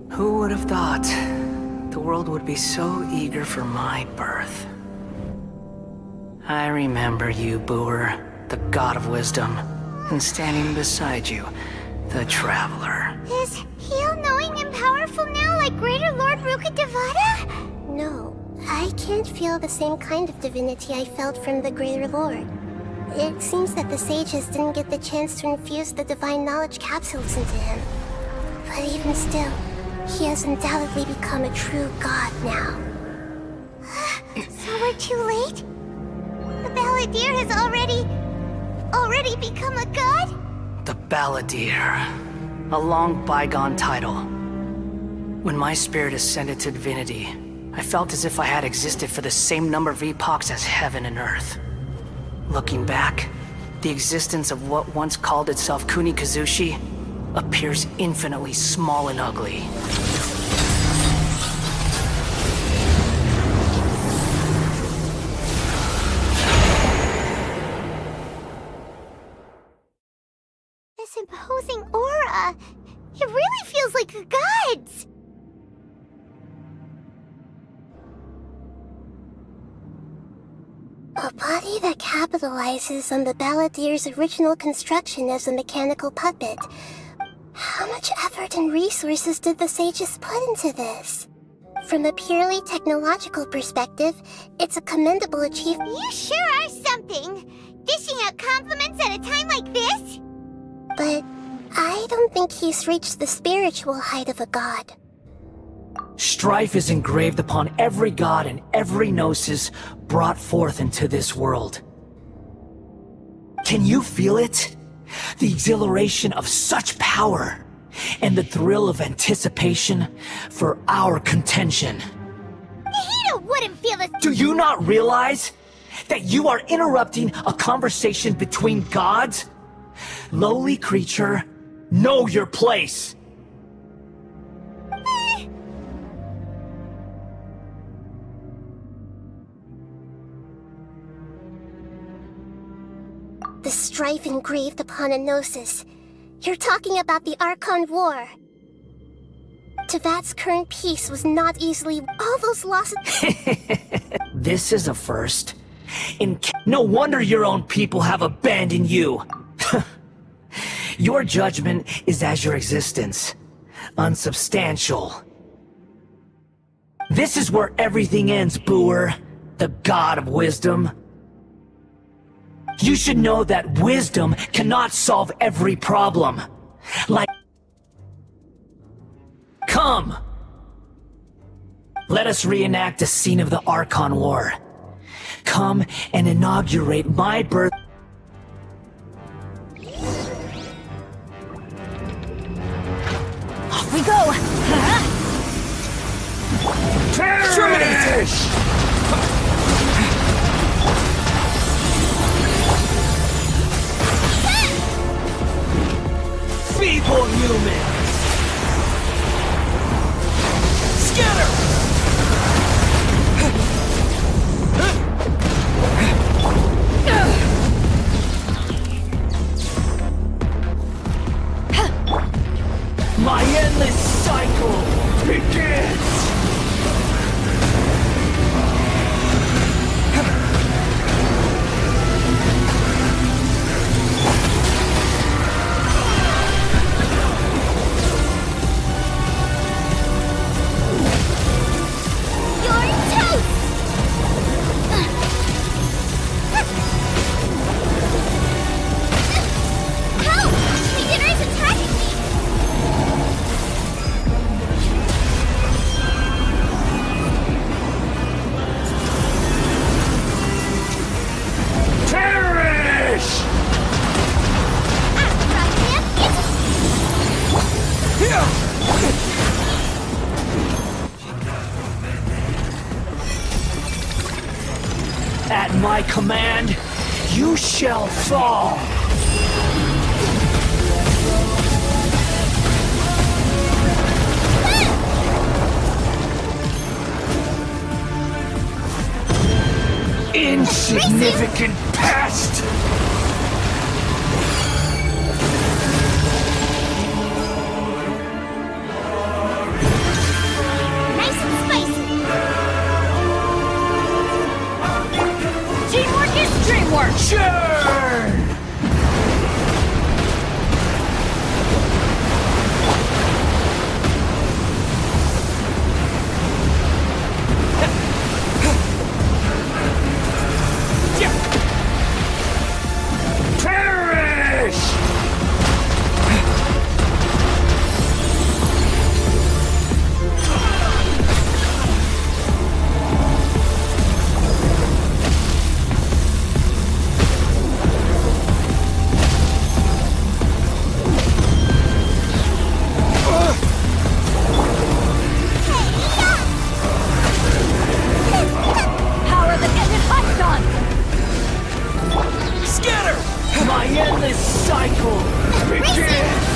Who would have thought the world would be so eager for my birth? I remember you, Booer, the god of wisdom, and standing beside you, the traveler. Is he all-knowing and powerful now like Greater Lord Rukkhadevata? No, I can't feel the same kind of divinity I felt from the Greater Lord. It seems that the sages didn't get the chance to infuse the divine knowledge capsules into him. But even still, he has undoubtedly become a true god now. So we're too late? The Balladeer has already become a god? The Balladeer. A long bygone title. When my spirit ascended to divinity, I felt as if I had existed for the same number of epochs as heaven and earth. Looking back, the existence of what once called itself Kunikazushi appears infinitely small and ugly. This imposing aura, it really feels like a god's! A body that capitalizes on the Balladeer's original construction as a mechanical puppet. How much effort and resources did the sages put into this? From a purely technological perspective, it's a commendable achievement. You sure are something! Dishing out compliments at a time like this? But I don't think he's reached the spiritual height of a god. Strife is engraved upon every god and every gnosis brought forth into this world. Can you feel it? The exhilaration of such power, and the thrill of anticipation for our contention. Nahida wouldn't feel this. Do you not realize that you are interrupting a conversation between gods? Lowly creature, know your place! The strife engraved upon a gnosis. You're talking about the Archon War. Tevat's current peace was not easily... All those losses... This is a first. No wonder your own people have abandoned you. Your judgment is as your existence. Unsubstantial. This is where everything ends, Booer, the god of wisdom. You should know that wisdom cannot solve every problem. Come! Let us reenact a scene of the Archon War. Come and inaugurate my birth. Off we go! Terminate! Feeble humans! Scatter! My endless cycle begins! At my command, you shall fall! Insignificant pest! Nice and spicy. Teamwork is dreamwork! Churn! Perish! Power that isn't hot done! Scatter! My endless cycle begins!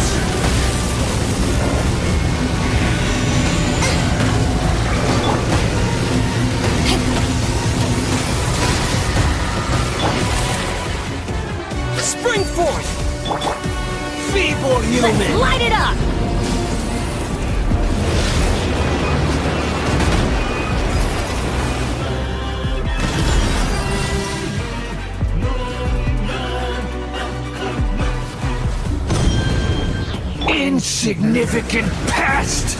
Spring forth! Feeble human! Let's light it up! Insignificant pest!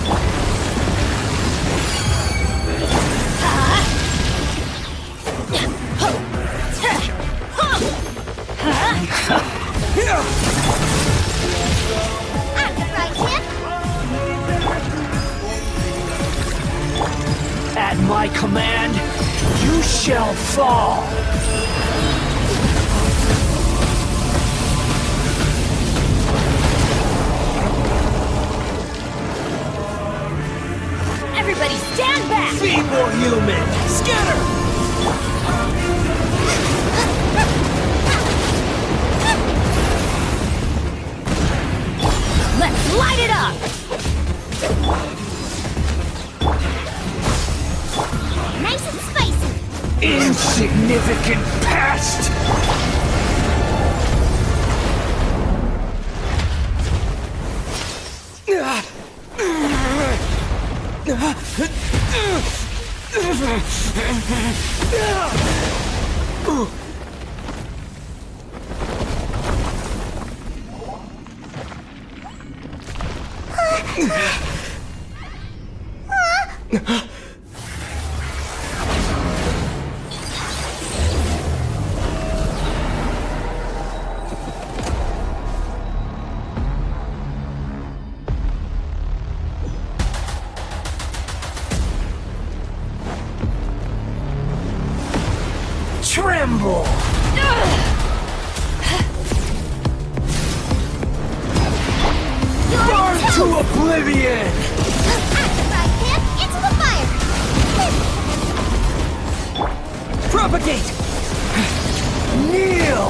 I'm the right hip. At my command, you shall fall! Everybody stand back! Feeble human! Scatter! Let's light it up! Nice and spicy. Insignificant pest! Tremble! Burn to oblivion! I'm the right hip. Into the fire. Propagate! Kneel!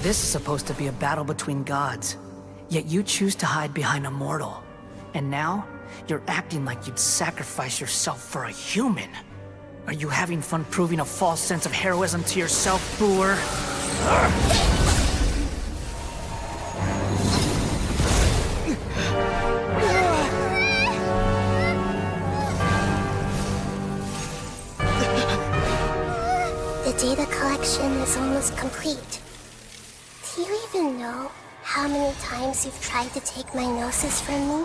This is supposed to be a battle between gods, yet you choose to hide behind a mortal. And now, you're acting like you'd sacrifice yourself for a human. Are you having fun proving a false sense of heroism to yourself, Booer? The data collection is almost complete. Do you even know how many times you've tried to take my gnosis from me?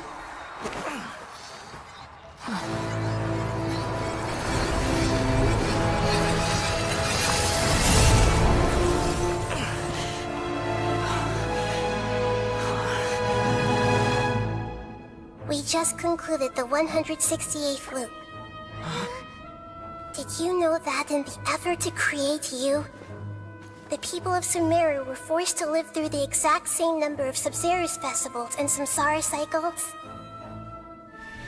We just concluded the 168th loop. Did you know that in the effort to create you, the people of Sumeru were forced to live through the exact same number of Sub-Zerus festivals and Samsara cycles?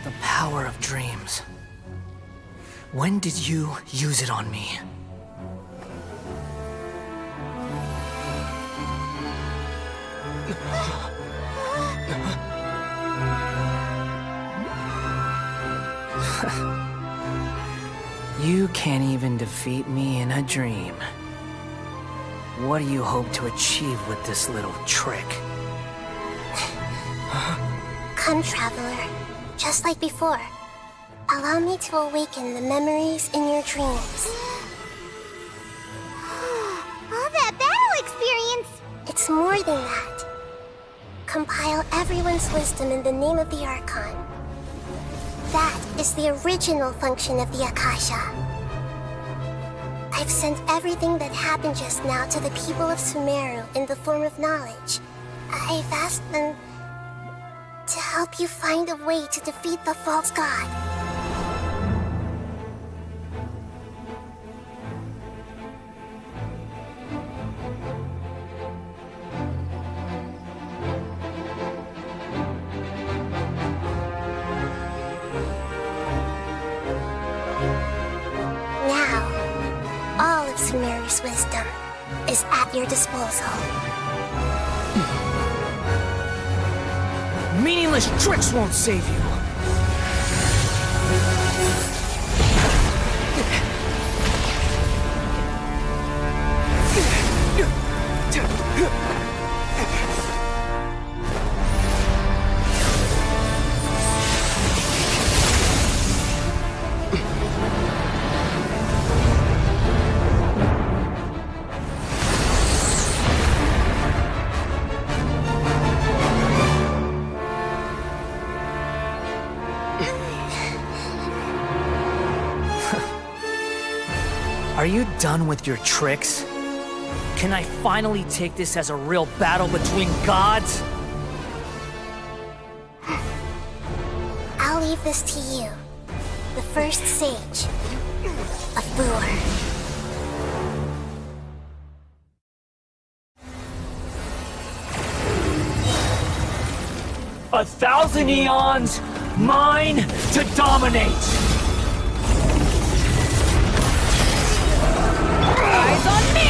The power of dreams. When did you use it on me? You can't even defeat me in a dream. What do you hope to achieve with this little trick? Come, Traveler. Just like before. Allow me to awaken the memories in your dreams. All that battle experience! It's more than that. Compile everyone's wisdom in the name of the Archon. That is the original function of the Akasha. I've sent everything that happened just now to the people of Sumeru in the form of knowledge. I've asked them to help you find a way to defeat the false god. Sumeru's wisdom is at your disposal. Meaningless tricks won't save you. Are you done with your tricks? Can I finally take this as a real battle between gods? I'll leave this to you, the first sage of Booer. 1,000 eons, mine to dominate! Eyes on me!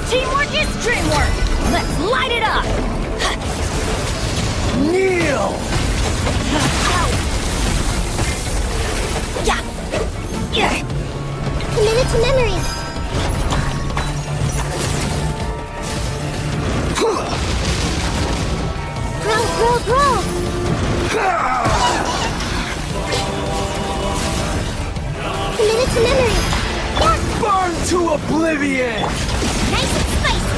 Teamwork is dreamwork! Let's light it up! Kneel! Yeah! Committed to memory. Grow! Committed to memory. Yeah. Burn to oblivion! Nice and spicy.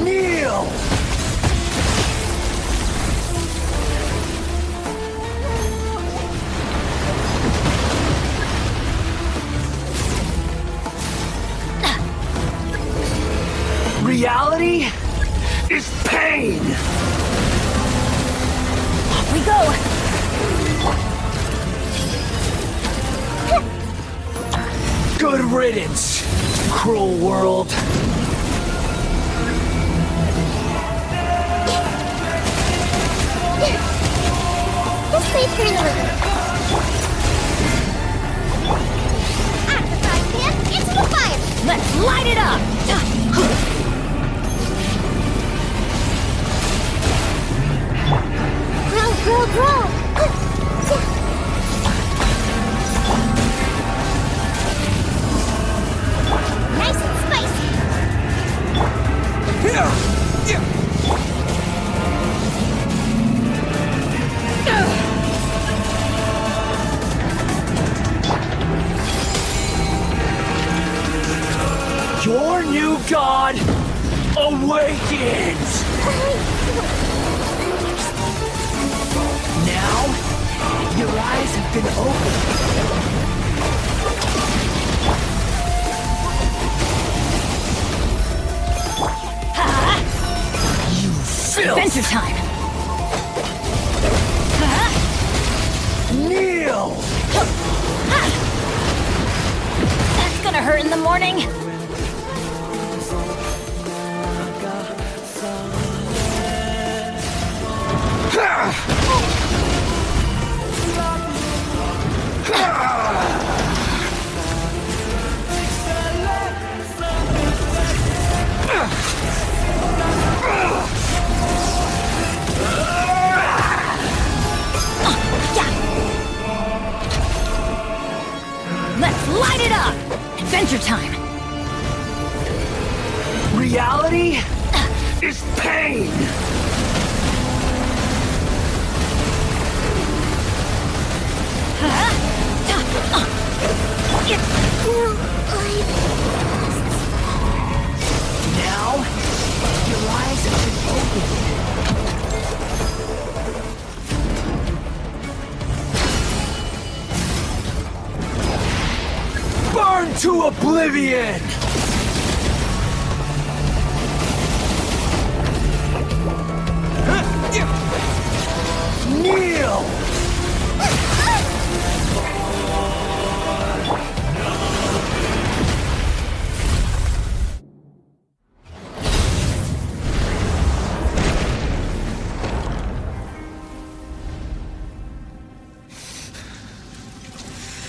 Kneel! Reality is pain! Off we go! Good riddance, cruel world. This My turn over. Out of the frying pan, into the fire! Let's light it up! Grow, grow, grow! Nice and spicy! Your new god awakens! Now, your eyes have been opened. You filth! Adventure time! Kneel! That's gonna hurt in the morning! Let's light it up! Adventure time! Reality is pain! Now, your eyes have been opened. Burn to oblivion! Kneel!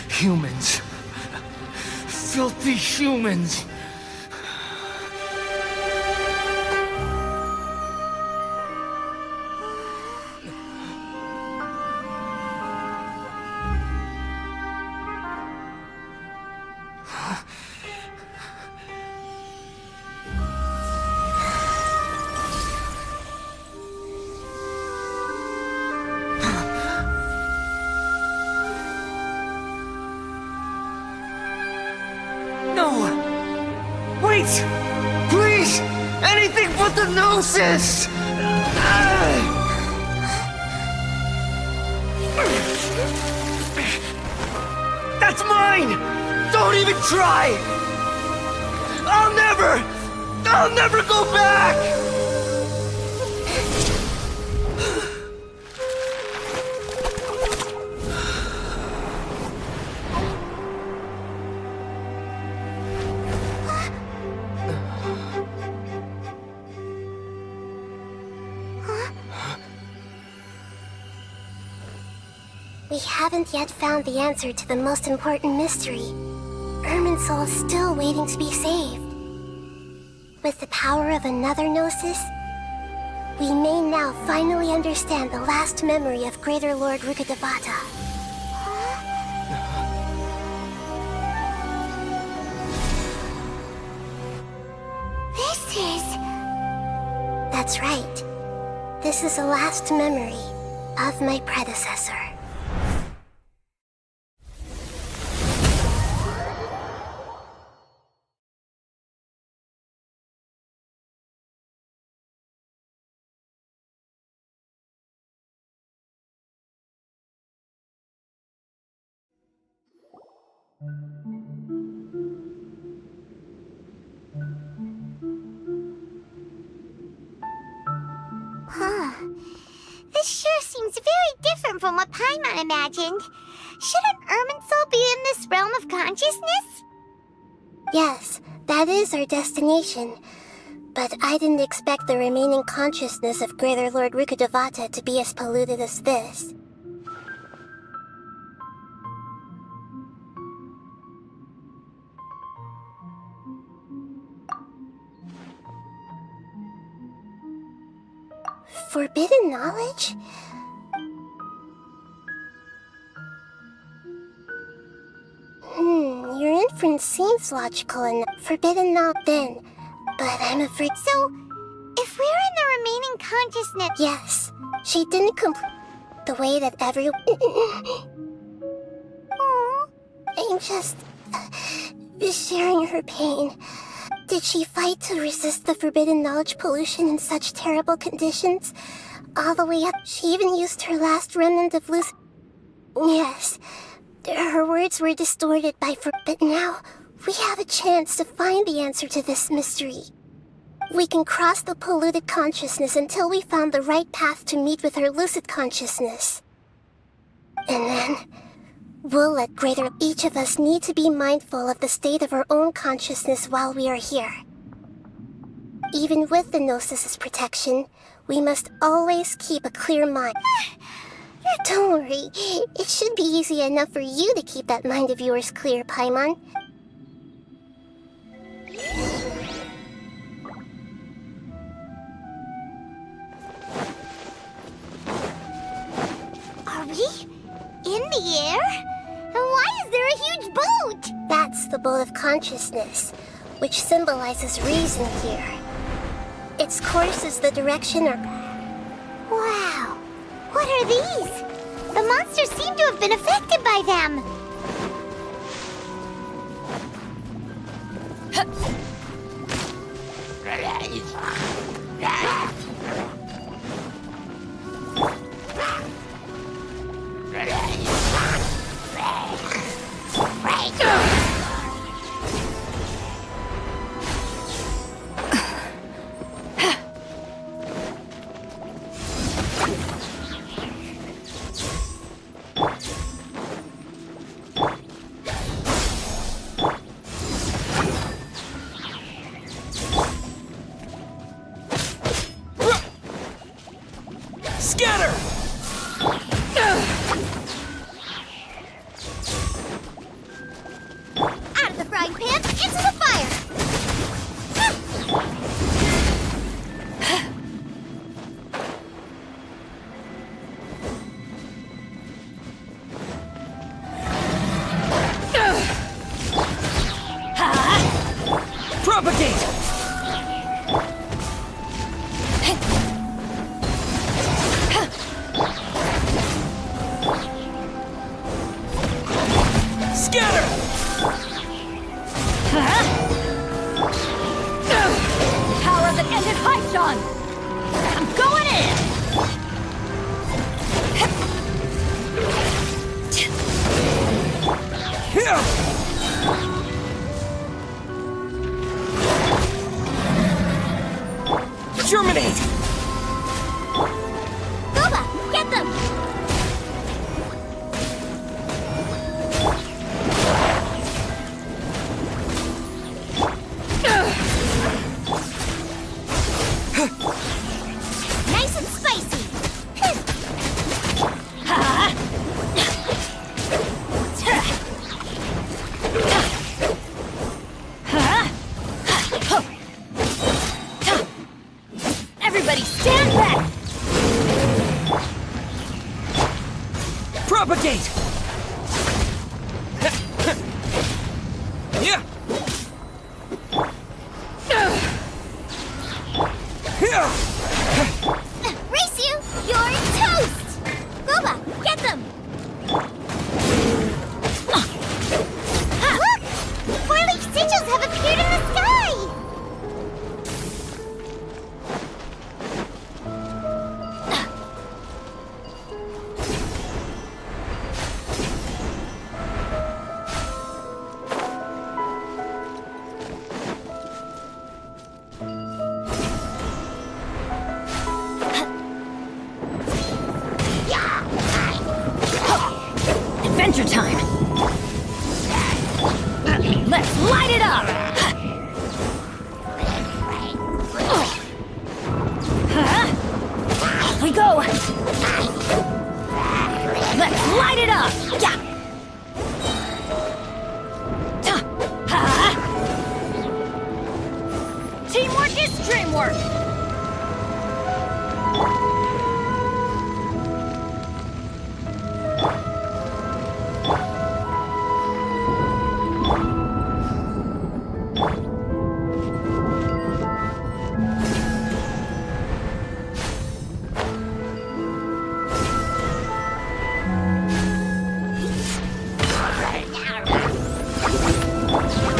Humans. Filthy humans. No! Wait! Please! Anything but the Gnosis! That's mine! Don't even try! I'll never go back! We haven't yet found the answer to the most important mystery. Irminsul is still waiting to be saved. With the power of another Gnosis, we may now finally understand the last memory of Greater Lord Rukkhadevata. This is... That's right. This is the last memory of my predecessor. This sure seems very different from what Paimon imagined. Shouldn't Irminsul be in this realm of consciousness? Yes, that is our destination. But I didn't expect the remaining consciousness of Greater Lord Rukkhadevata to be as polluted as this. Forbidden knowledge? Your inference seems logical enough. Forbidden knowledge then, but I'm afraid... So, if we're in the remaining consciousness... Yes, she didn't complete the way that everyone... Aw. I'm just... sharing her pain. Did she fight to resist the forbidden knowledge pollution in such terrible conditions? All the way up, she even used her last remnant of lucid... Yes, her words were distorted by but now, we have a chance to find the answer to this mystery. We can cross the polluted consciousness until we found the right path to meet with her lucid consciousness. And then... we'll let greater... Each of us need to be mindful of the state of our own consciousness while we are here. Even with the Gnosis' protection, we must always keep a clear mind. Don't worry, it should be easy enough for you to keep that mind of yours clear, Paimon. Are we in the air? And why is there a huge boat? That's the boat of consciousness, which symbolizes reason here. Its course is the direction of... Wow. What are these? The monsters seem to have been affected by them. Scatter! Out of the frying pan, into the fire! Propagate! Scatter! Power that ended Python! I'm going in! Here! Germinate! Goba, get them! Nice and spicy! Everybody stand back! Propagate! Yeah! Race you! You're toast! Goba, get them! Look! Four-leaf sigils have appeared in the sky! Adventure time! Let's light it up! Off we go! Let's light it up! Yeah! Teamwork is dreamwork!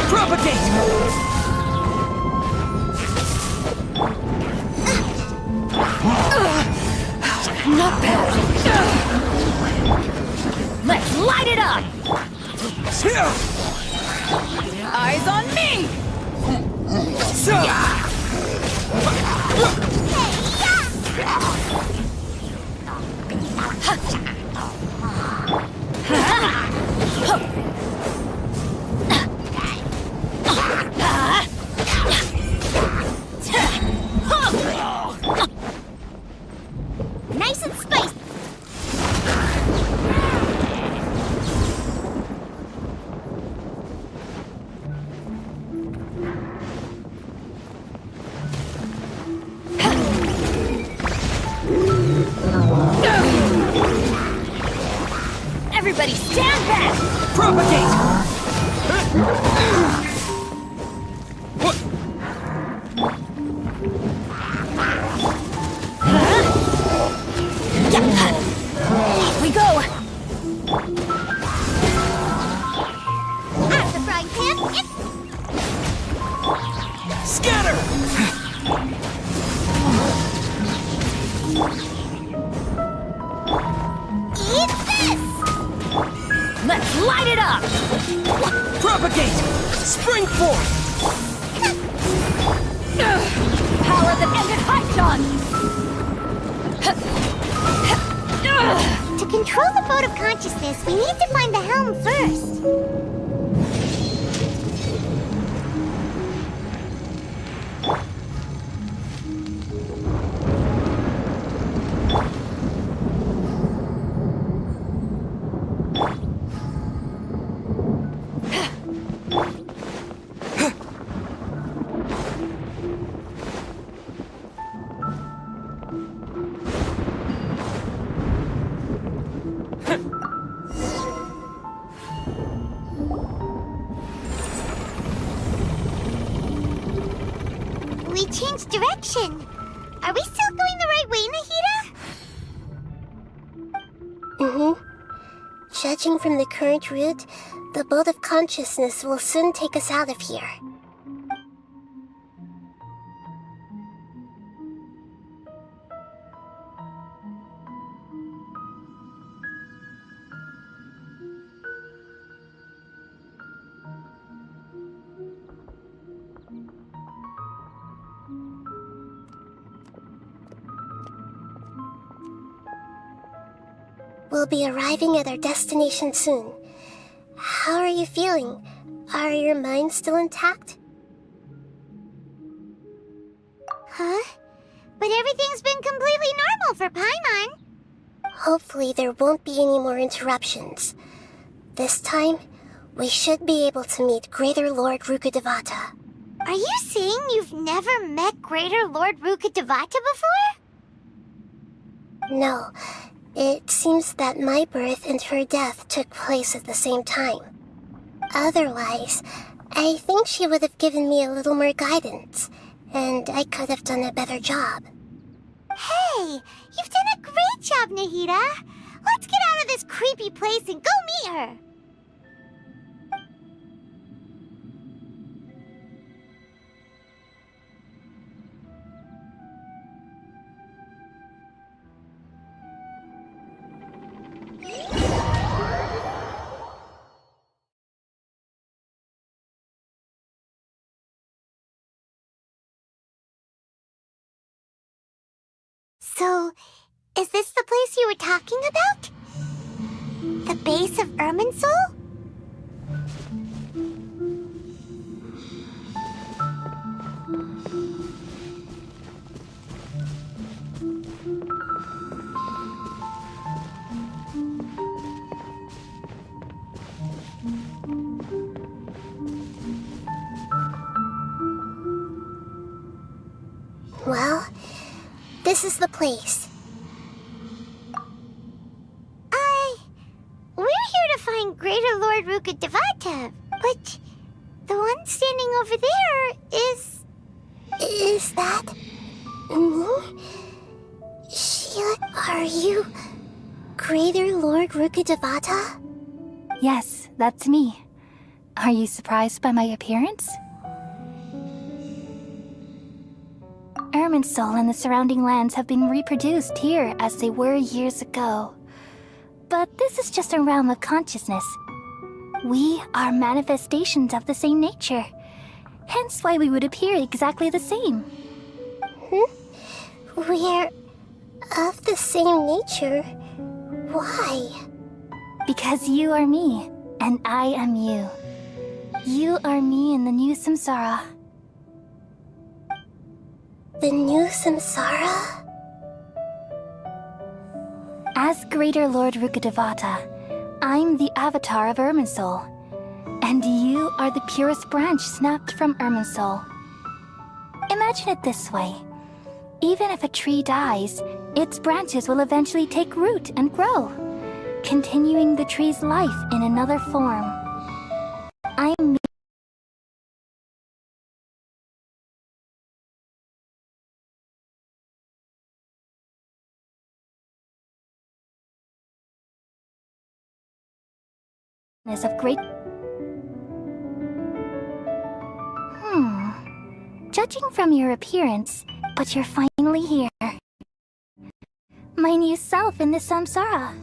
Propagate! Not bad. Let's light it up! Eyes on me! Nice and spicy. Everybody stand back! Propagate! Off we go! Out of the frying pan. Scatter! Eat this! Let's light it up! Propagate! Spring forth! Power that ended Haishan! To control the boat of consciousness, we need to find the helm first. We changed direction. Are we still going the right way, Nahida? Mm-hmm. Judging from the current route, the boat of consciousness will soon take us out of here. We'll be arriving at our destination soon. How are you feeling? Are your minds still intact? Huh? But everything's been completely normal for Paimon. Hopefully there won't be any more interruptions. This time, we should be able to meet Greater Lord Rukkhadevata. Are you saying you've never met Greater Lord Rukkhadevata before? No, it seems that my birth and her death took place at the same time. Otherwise, I think she would have given me a little more guidance, and I could have done a better job. Hey, you've done a great job, Nahida. Let's get out of this creepy place and go meet her. So, is this the place you were talking about? The base of Irminsul? Well, this is the place. We're here to find Greater Lord Rukkhadevata, but the one standing over there is... Is that... me? Sheila, are you... Greater Lord Rukkhadevata? Yes, that's me. Are you surprised by my appearance? Irminsul and the surrounding lands have been reproduced here as they were years ago. But this is just a realm of consciousness. We are manifestations of the same nature. Hence why we would appear exactly the same. We're of the same nature. Why? Because you are me, and I am you. You are me in the new samsara. The new samsara? As Greater Lord Rukkhadevata, I'm the avatar of Irminsul, and you are the purest branch snapped from Irminsul. Imagine it this way. Even if a tree dies, its branches will eventually take root and grow, continuing the tree's life in another form. I'm of great... Judging from your appearance, but you're finally here. My new self in the samsara.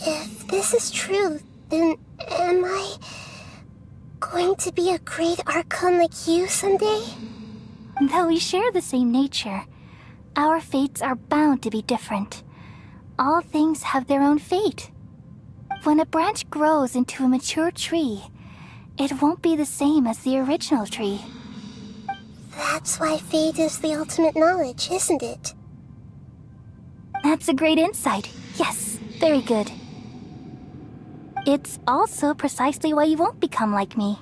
If this is true, then am I going to be a great Archon like you someday? Though we share the same nature, our fates are bound to be different. All things have their own fate. When a branch grows into a mature tree, it won't be the same as the original tree. That's why fate is the ultimate knowledge, isn't it? That's a great insight. Yes, very good. It's also precisely why you won't become like me.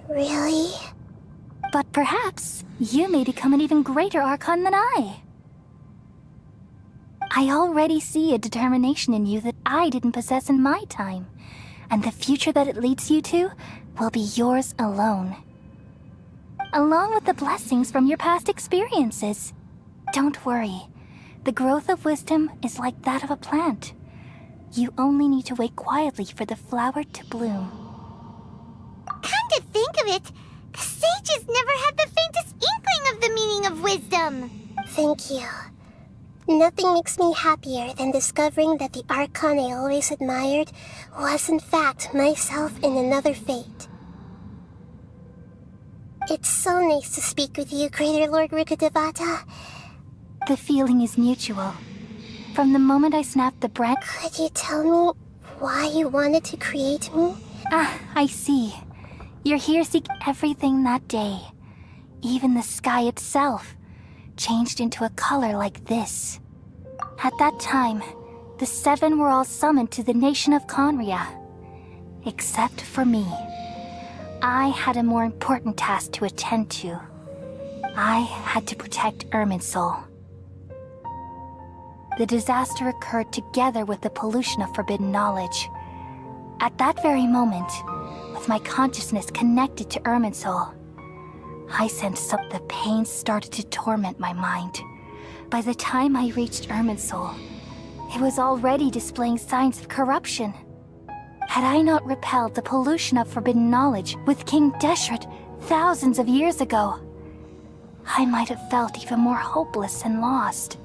Really? But perhaps you may become an even greater Archon than I. I already see a determination in you that I didn't possess in my time, and the future that it leads you to will be yours alone. Along with the blessings from your past experiences. Don't worry, the growth of wisdom is like that of a plant. You only need to wait quietly for the flower to bloom. Come to think of it, the sages never had the faintest inkling of the meaning of wisdom. Thank you. Nothing makes me happier than discovering that the Archon I always admired was in fact myself in another fate. It's so nice to speak with you, Greater Lord Rukkhadevata. The feeling is mutual. From the moment I snapped the branch... Could you tell me why you wanted to create me? Ah, I see. You're here to seek everything that day. Even the sky itself changed into a color like this. At that time, the seven were all summoned to the nation of Conria. Except for me. I had a more important task to attend to. I had to protect Irminsul. The disaster occurred together with the pollution of forbidden knowledge. At that very moment, with my consciousness connected to Irminsul, I sensed the pain started to torment my mind. By the time I reached Irminsul, it was already displaying signs of corruption. Had I not repelled the pollution of forbidden knowledge with King Deshret thousands of years ago, I might have felt even more hopeless and lost.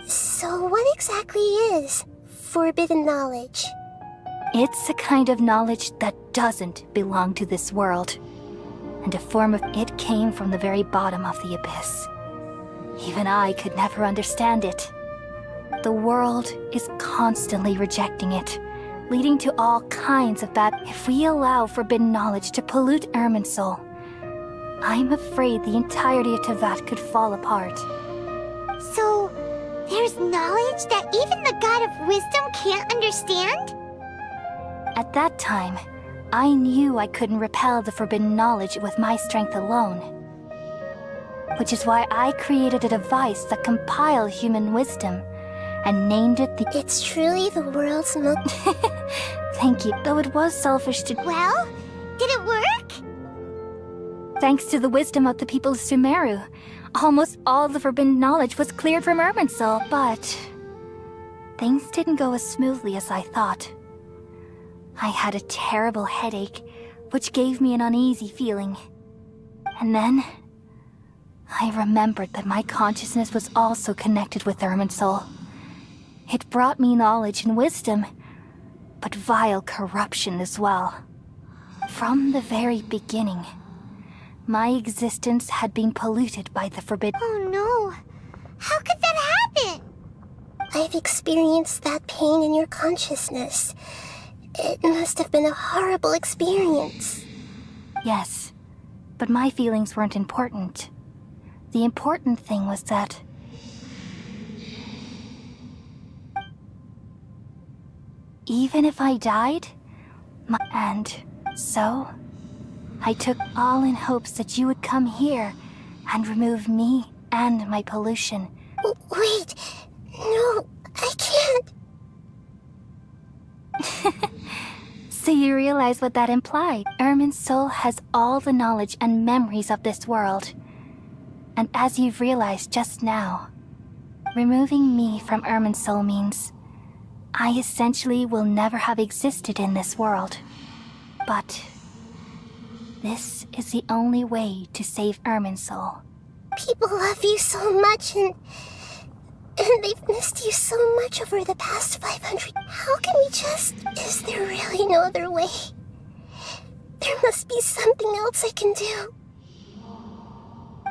So what exactly is forbidden knowledge? It's a kind of knowledge that doesn't belong to this world. And a form of it came from the very bottom of the abyss. Even I could never understand it. The world is constantly rejecting it, leading to all kinds of bad... If we allow forbidden knowledge to pollute Irminsul, I'm afraid the entirety of Teyvat could fall apart. So, there's knowledge that even the God of wisdom can't understand? At that time, I knew I couldn't repel the forbidden knowledge with my strength alone. Which is why I created a device that compiled human wisdom and named it the... It's truly the world's most... Thank you, though it was selfish to... Well, did it work? Thanks to the wisdom of the people of Sumeru, almost all the forbidden knowledge was cleared from Irminsul, but... things didn't go as smoothly as I thought. I had a terrible headache, which gave me an uneasy feeling. And then... I remembered that my consciousness was also connected with Irminsul. It brought me knowledge and wisdom, but vile corruption as well. From the very beginning, my existence had been polluted by the forbidden... Oh no, how could that happen? I've experienced that pain in your consciousness. It must have been a horrible experience. Yes, but my feelings weren't important. The important thing was that... even if I died, and so, I took all in hopes that you would come here and remove me and my pollution. Wait, no, I can't. So you realize what that implied. Irminsul has all the knowledge and memories of this world. And as you've realized just now, removing me from Irminsul means I essentially will never have existed in this world. But this is the only way to save Irminsul. People love you so much, and And they've missed you so much over the past 500. How can we just... Is there really no other way? There must be something else I can do.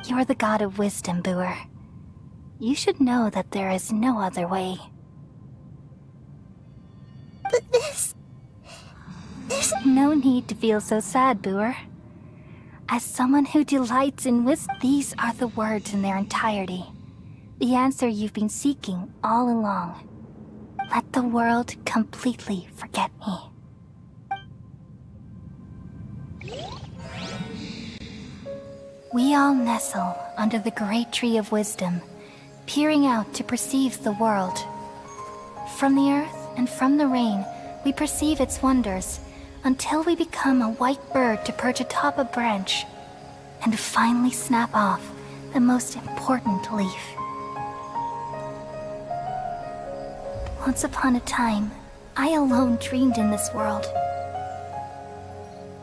You're the god of wisdom, Booer. You should know that there is no other way. But this... No need to feel so sad, Booer. As someone who delights in wisdom, these are the words in their entirety. The answer you've been seeking all along. Let the world completely forget me. We all nestle under the great tree of wisdom, peering out to perceive the world. From the earth and from the rain, we perceive its wonders, until we become a white bird to perch atop a branch, and finally snap off the most important leaf. Once upon a time, I alone dreamed in this world.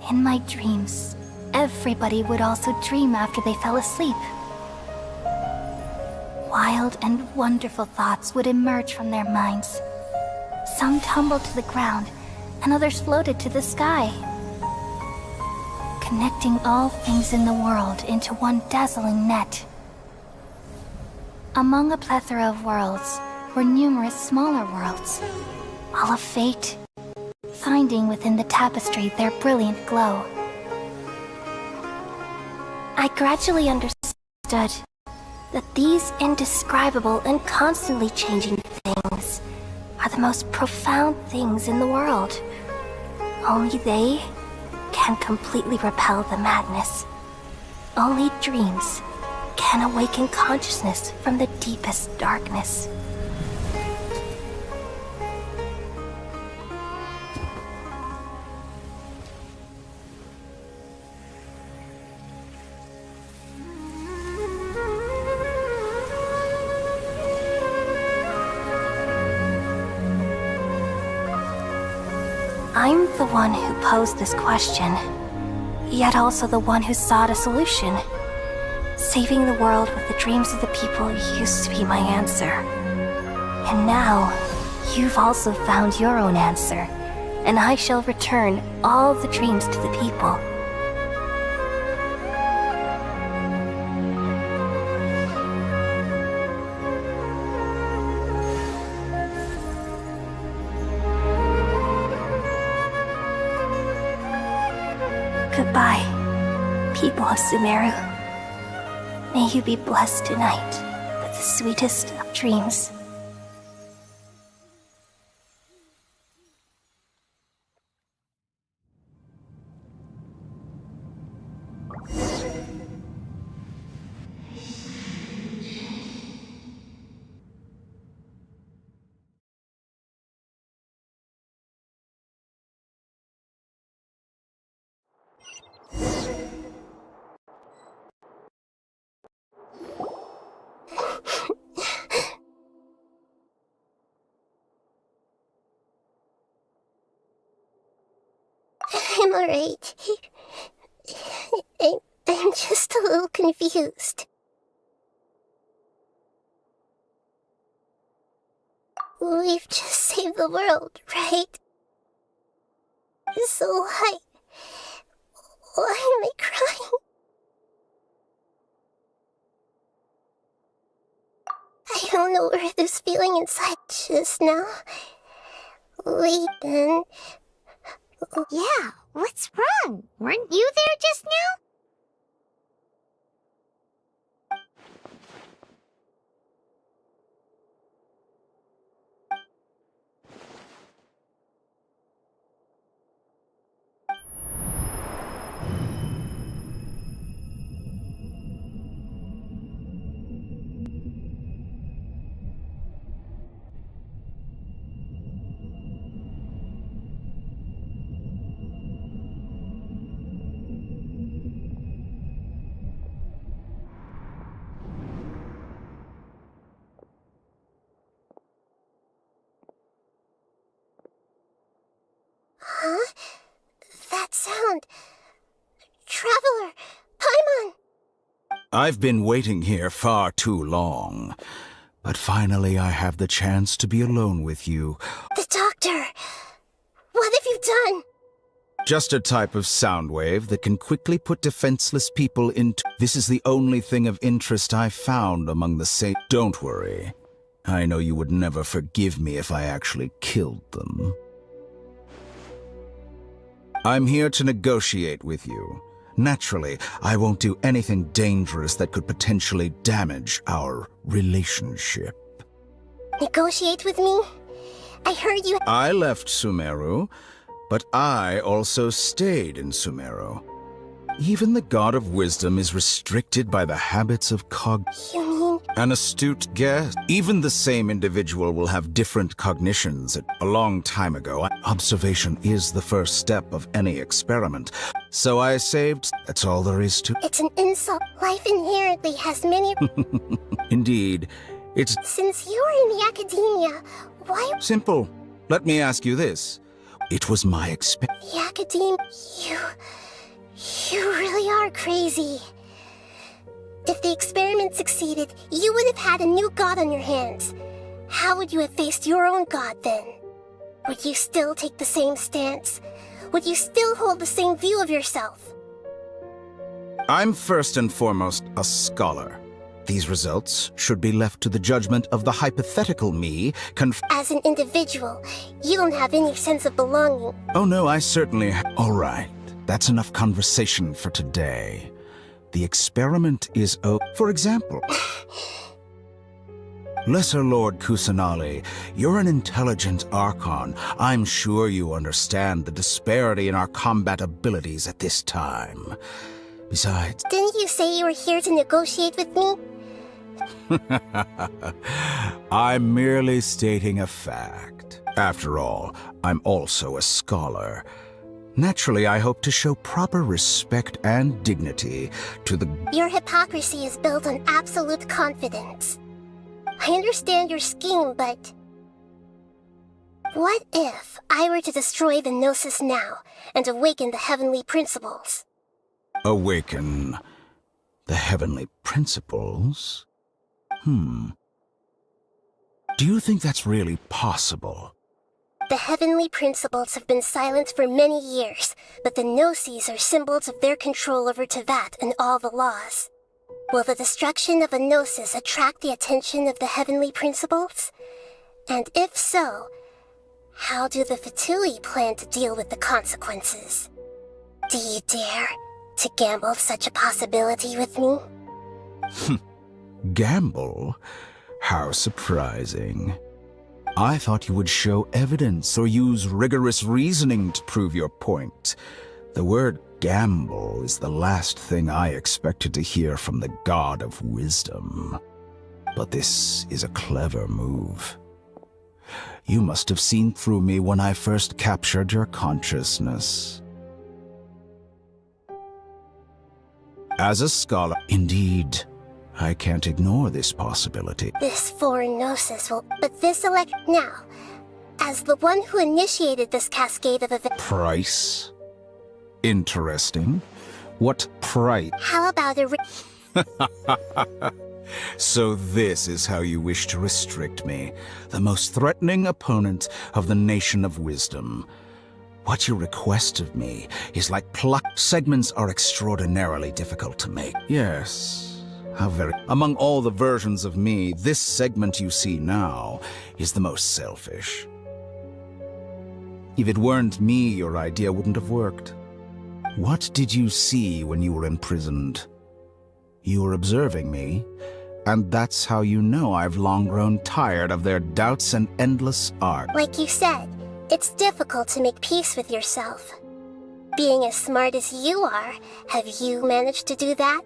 In my dreams, everybody would also dream after they fell asleep. Wild and wonderful thoughts would emerge from their minds. Some tumbled to the ground, and others floated to the sky, connecting all things in the world into one dazzling net. Among a plethora of worlds were numerous smaller worlds, all of fate, finding within the tapestry their brilliant glow. I gradually understood that these indescribable and constantly changing things are the most profound things in the world. Only they can completely repel the madness. Only dreams can awaken consciousness from the deepest darkness. I'm the one who posed this question, yet also the one who sought a solution. Saving the world with the dreams of the people used to be my answer. And now, you've also found your own answer, and I shall return all the dreams to the people. Goodbye, people of Sumeru. May you be blessed tonight with the sweetest of dreams. I'm alright. I'm just a little confused. We've just saved the world, right? So why am I crying? I don't know where this feeling inside just now. Wait, then... Yeah, what's wrong? Weren't you there just now? Huh? That sound... Traveler! Paimon! I've been waiting here far too long. But finally I have the chance to be alone with you. The doctor! What have you done? Just a type of sound wave that can quickly put defenseless people into... This is the only thing of interest I found among the saints. Don't worry. I know you would never forgive me if I actually killed them. I'm here to negotiate with you. Naturally, I won't do anything dangerous that could potentially damage our relationship. Negotiate with me? I heard you... I left Sumeru, but I also stayed in Sumeru. Even the God of Wisdom is restricted by the habits of You mean... An astute guess. Even the same individual will have different cognitions. A long time ago, observation is the first step of any experiment. So I saved... That's all there is to... It's an insult. Life inherently has many... Indeed, it's... Since you're in the academia, why... Simple. Let me ask you this. It was my The academia... You really are crazy. If the experiment succeeded, you would have had a new god on your hands. How would you have faced your own god then? Would you still take the same stance? Would you still hold the same view of yourself? I'm first and foremost a scholar. These results should be left to the judgment of the hypothetical me As an individual, you don't have any sense of belonging. Oh no, I certainly All right, that's enough conversation for today. The experiment is For example... Lesser Lord Kusanali, you're an intelligent Archon. I'm sure you understand the disparity in our combat abilities at this time. Besides... Didn't you say you were here to negotiate with me? I'm merely stating a fact. After all, I'm also a scholar. Naturally, I hope to show proper respect and dignity to the... Your hypocrisy is built on absolute confidence. I understand your scheme, but... What if I were to destroy the Gnosis now and awaken the heavenly principles? Awaken the heavenly principles? Do you think that's really possible? The heavenly principles have been silent for many years, but the Gnosis are symbols of their control over Tevat and all the laws. Will the destruction of a Gnosis attract the attention of the heavenly principles? And if so, how do the Fatui plan to deal with the consequences? Do you dare to gamble such a possibility with me? Gamble? How surprising. I thought you would show evidence or use rigorous reasoning to prove your point. The word gamble is the last thing I expected to hear from the God of Wisdom. But this is a clever move. You must have seen through me when I first captured your consciousness. As a scholar, indeed, I can't ignore this possibility. This foreign Gnosis will... But this Now, as the one who initiated this cascade of events... Price? Interesting. What price? How about a... So this is how you wish to restrict me, the most threatening opponent of the Nation of Wisdom. What you request of me is like pluck. Segments are extraordinarily difficult to make. Yes. How very... Among all the versions of me, this segment you see now is the most selfish. If it weren't me, your idea wouldn't have worked. What did you see when you were imprisoned? You were observing me, and that's how you know I've long grown tired of their doubts and endless art. Like you said, it's difficult to make peace with yourself. Being as smart as you are, have you managed to do that?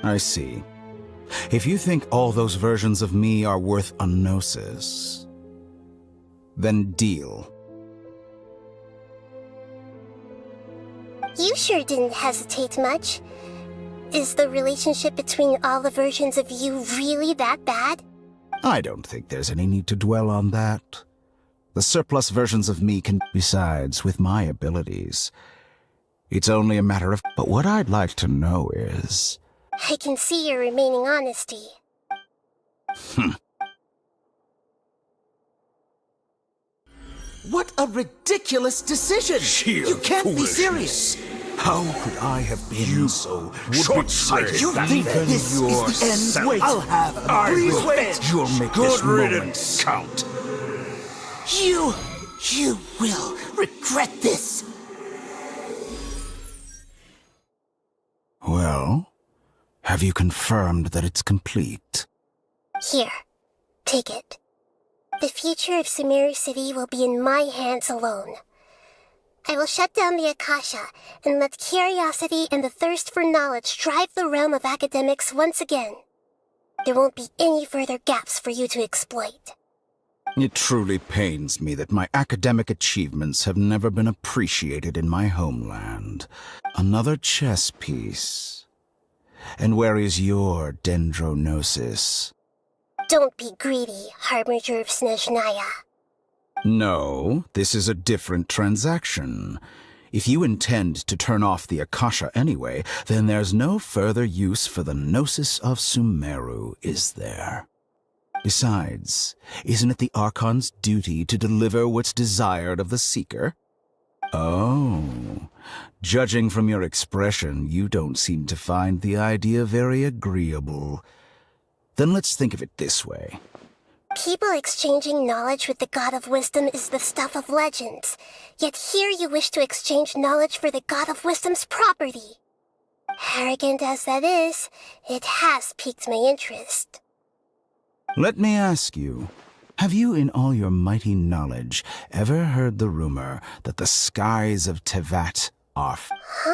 I see. If you think all those versions of me are worth a gnosis, then deal. You sure didn't hesitate much. Is the relationship between all the versions of you really that bad? I don't think there's any need to dwell on that. The surplus versions of me can... Besides, with my abilities, it's only a matter of... But what I'd like to know is, I can see your remaining honesty. What a ridiculous decision! Sheer You can't be foolishness. serious! How could I have been so short-sighted? You think Even this is the end? yourself. Wait. I'll have a Please revenge. wait. You'll make Good this moment riddance. count. You will regret this! Well, have you confirmed that it's complete? Here, take it. The future of Sumeru City will be in my hands alone. I will shut down the Akasha and let curiosity and the thirst for knowledge drive the realm of academics once again. There won't be any further gaps for you to exploit. It truly pains me that my academic achievements have never been appreciated in my homeland. Another chess piece. And where is your dendronosis? Don't be greedy, Harbinger of Snezhnaya. No, this is a different transaction. If you intend to turn off the Akasha anyway, then there's no further use for the Gnosis of Sumeru, is there? Besides, isn't it the Archon's duty to deliver what's desired of the Seeker? Oh, judging from your expression, you don't seem to find the idea very agreeable. Then let's think of it this way. People exchanging knowledge with the God of Wisdom is the stuff of legends. Yet here you wish to exchange knowledge for the God of Wisdom's property. Arrogant as that is, it has piqued my interest. Let me ask you, have you in all your mighty knowledge ever heard the rumor that the skies of Tevat are Huh?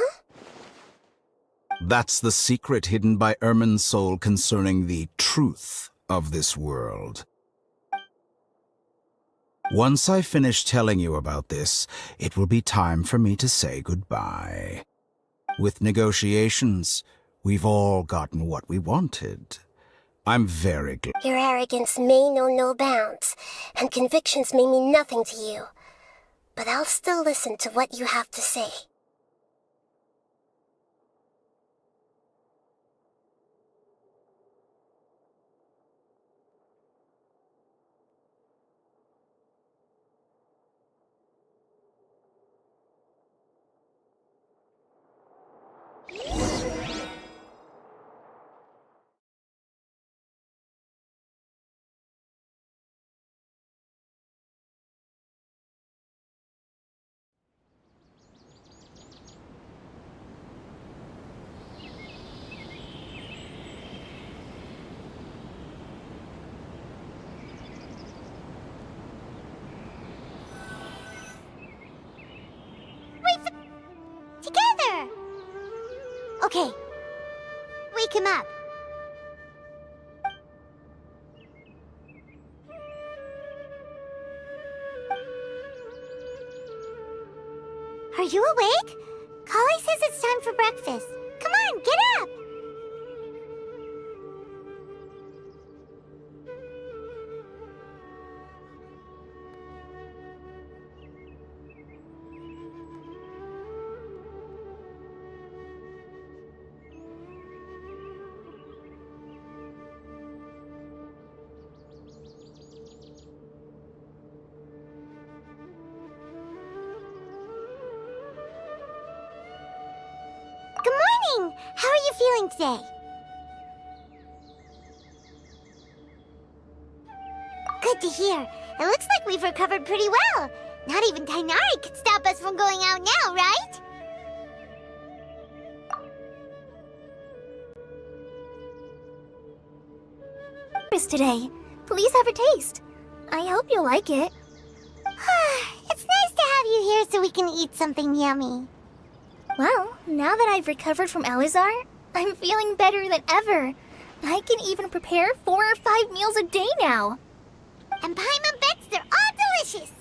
That's the secret hidden by Irminsul concerning the truth of this world. Once I finish telling you about this, it will be time for me to say goodbye. With negotiations, we've all gotten what we wanted. I'm very glad. Your arrogance may know no bounds, and convictions may mean nothing to you. But I'll still listen to what you have to say. Together! Okay. Wake him up. Are you awake? Kali says it's time for breakfast. Come on, get up! Good morning! How are you feeling today? Good to hear. It looks like we've recovered pretty well. Not even Tainari could stop us from going out now, right? Today. Please have a taste. I hope you'll like it. It's nice to have you here so we can eat something yummy. Well, now that I've recovered from Elizar, I'm feeling better than ever. I can even prepare 4 or 5 meals a day now. And Paimon bets they're all delicious.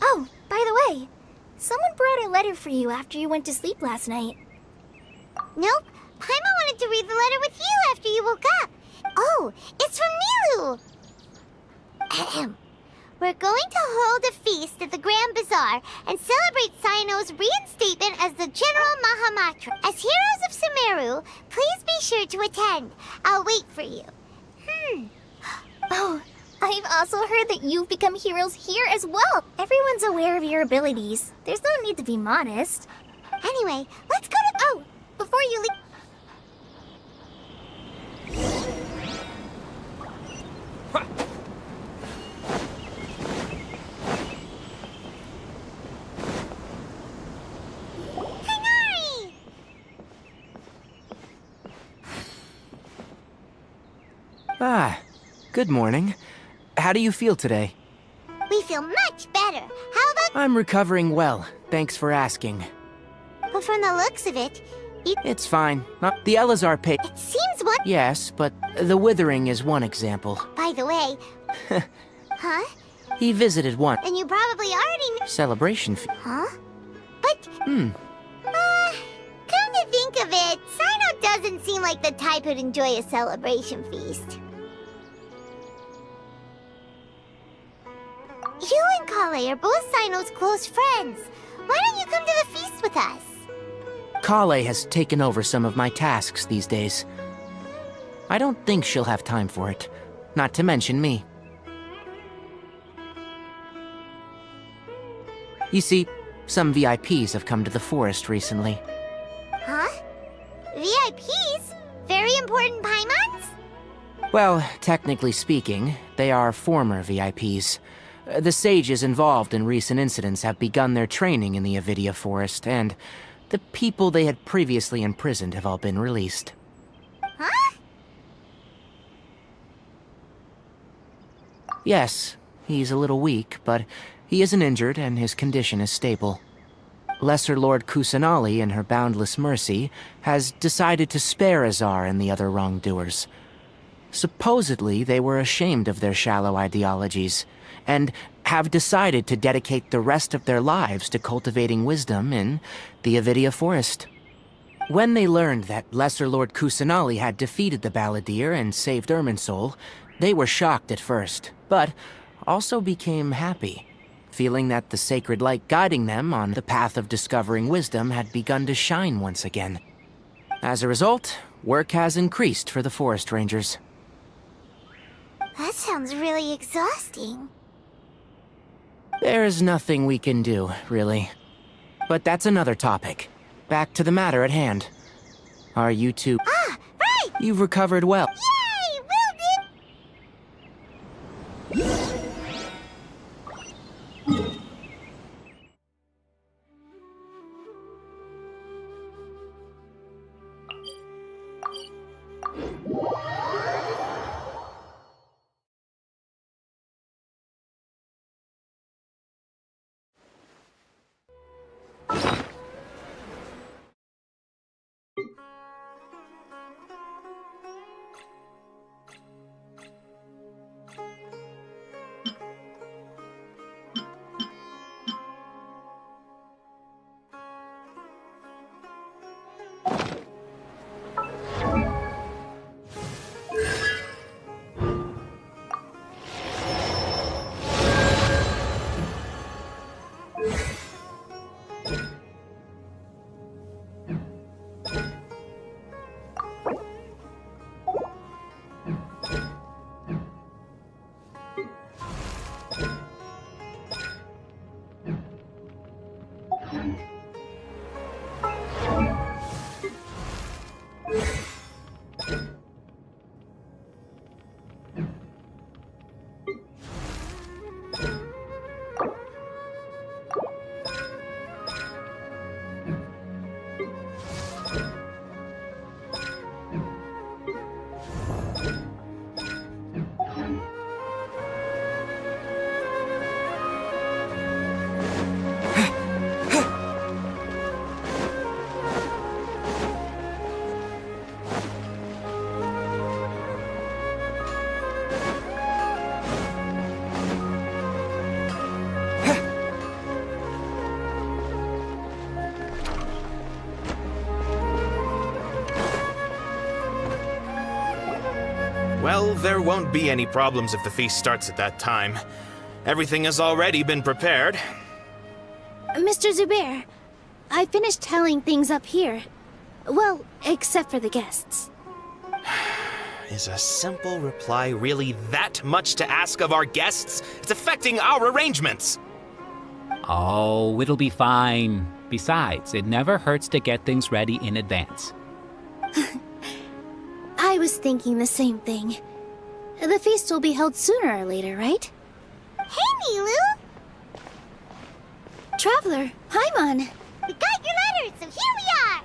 Oh, by the way, someone brought a letter for you after you went to sleep last night. Nope. Paimon wanted to read the letter with you after you woke up. Oh, it's from Nilu. Ahem. We're going to hold a feast at the Grand Bazaar Azar and celebrate Cyano's reinstatement as the General Mahamatra. As heroes of Sumeru, please be sure to attend. I'll wait for you. Oh, I've also heard that you've become heroes here as well. Everyone's aware of your abilities. There's no need to be modest. Anyway, let's go to... Oh, before you leave... Tighnari! Ah, good morning. How do you feel today? We feel much better. How about... I'm recovering well, thanks for asking. But from the looks of it, It's fine. The Elazar pit. it seems one... Yes, but the Withering is one example. By the way... Huh? He visited one And you probably already knew... celebration fee. Huh? But... Come to think of it, Cyno doesn't seem like the type who'd enjoy a celebration feast. You and Kale are both Cyno's close friends. Why don't you come to the feast with us? Kale has taken over some of my tasks these days. I don't think she'll have time for it. Not to mention me. You see, some VIPs have come to the forest recently. Huh? VIPs? Very important Paimons? Well, technically speaking, they are former VIPs. The sages involved in recent incidents have begun their training in the Avidia Forest, and the people they had previously imprisoned have all been released. Huh? Yes, he's a little weak, but he isn't injured and his condition is stable. Lesser Lord Kusanali, in her boundless mercy, has decided to spare Azar and the other wrongdoers. Supposedly, they were ashamed of their shallow ideologies, and have decided to dedicate the rest of their lives to cultivating wisdom in the Avidia Forest. When they learned that Lesser Lord Kusanali had defeated the Balladeer and saved Irminsul, they were shocked at first, but also became happy, feeling that the sacred light guiding them on the path of discovering wisdom had begun to shine once again. As a result, work has increased for the Forest Rangers. That sounds really exhausting. There's nothing we can do, really. But that's another topic. Back to the matter at hand. Are you two... Ah, right! You've recovered well. Yay! Will did... Well, there won't be any problems if the feast starts at that time. Everything has already been prepared. Mr. Zubair, I finished telling things up here. Well, except for the guests. Is a simple reply really that much to ask of our guests? It's affecting our arrangements. Oh, it'll be fine. Besides, it never hurts to get things ready in advance. I was thinking the same thing. The feast will be held sooner or later, right? Hey, Nilu! Traveler, Paimon, We got your letters, so here we are!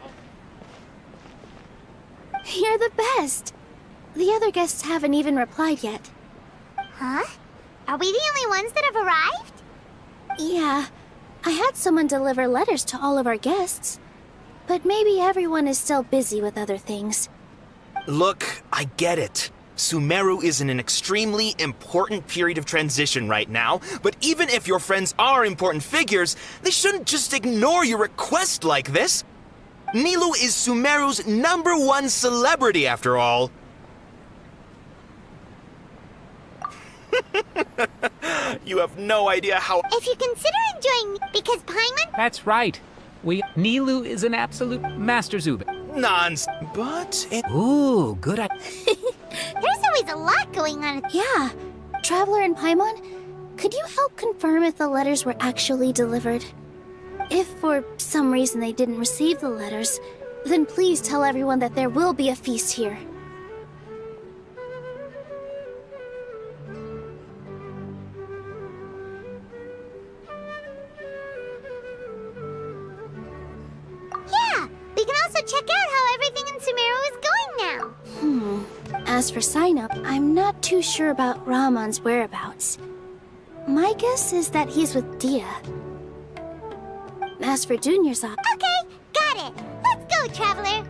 you're the best. The other guests haven't even replied yet. Huh? Are we the only ones that have arrived? Yeah, I had someone deliver letters to all of our guests. But maybe everyone is still busy with other things. Look, I get it. Sumeru is in an extremely important period of transition right now, but even if your friends are important figures, they shouldn't just ignore your request like this. Nilu is Sumeru's #1 celebrity, after all. You have no idea how... If you consider enjoying because Paimon... That's right. Nilu is an absolute master Zubair. Nonsense. But it... Ooh, good There's always a lot going on. Yeah, Traveler and Paimon, could you help confirm if the letters were actually delivered? If for some reason they didn't receive the letters, then please tell everyone that there will be a feast here. Yeah, we can also check out how everything in Sumeru is going now. As for sign-up, I'm not too sure about Rahman's whereabouts. My guess is that he's with Dia. As for Junior's Okay, got it. Let's go, Traveler.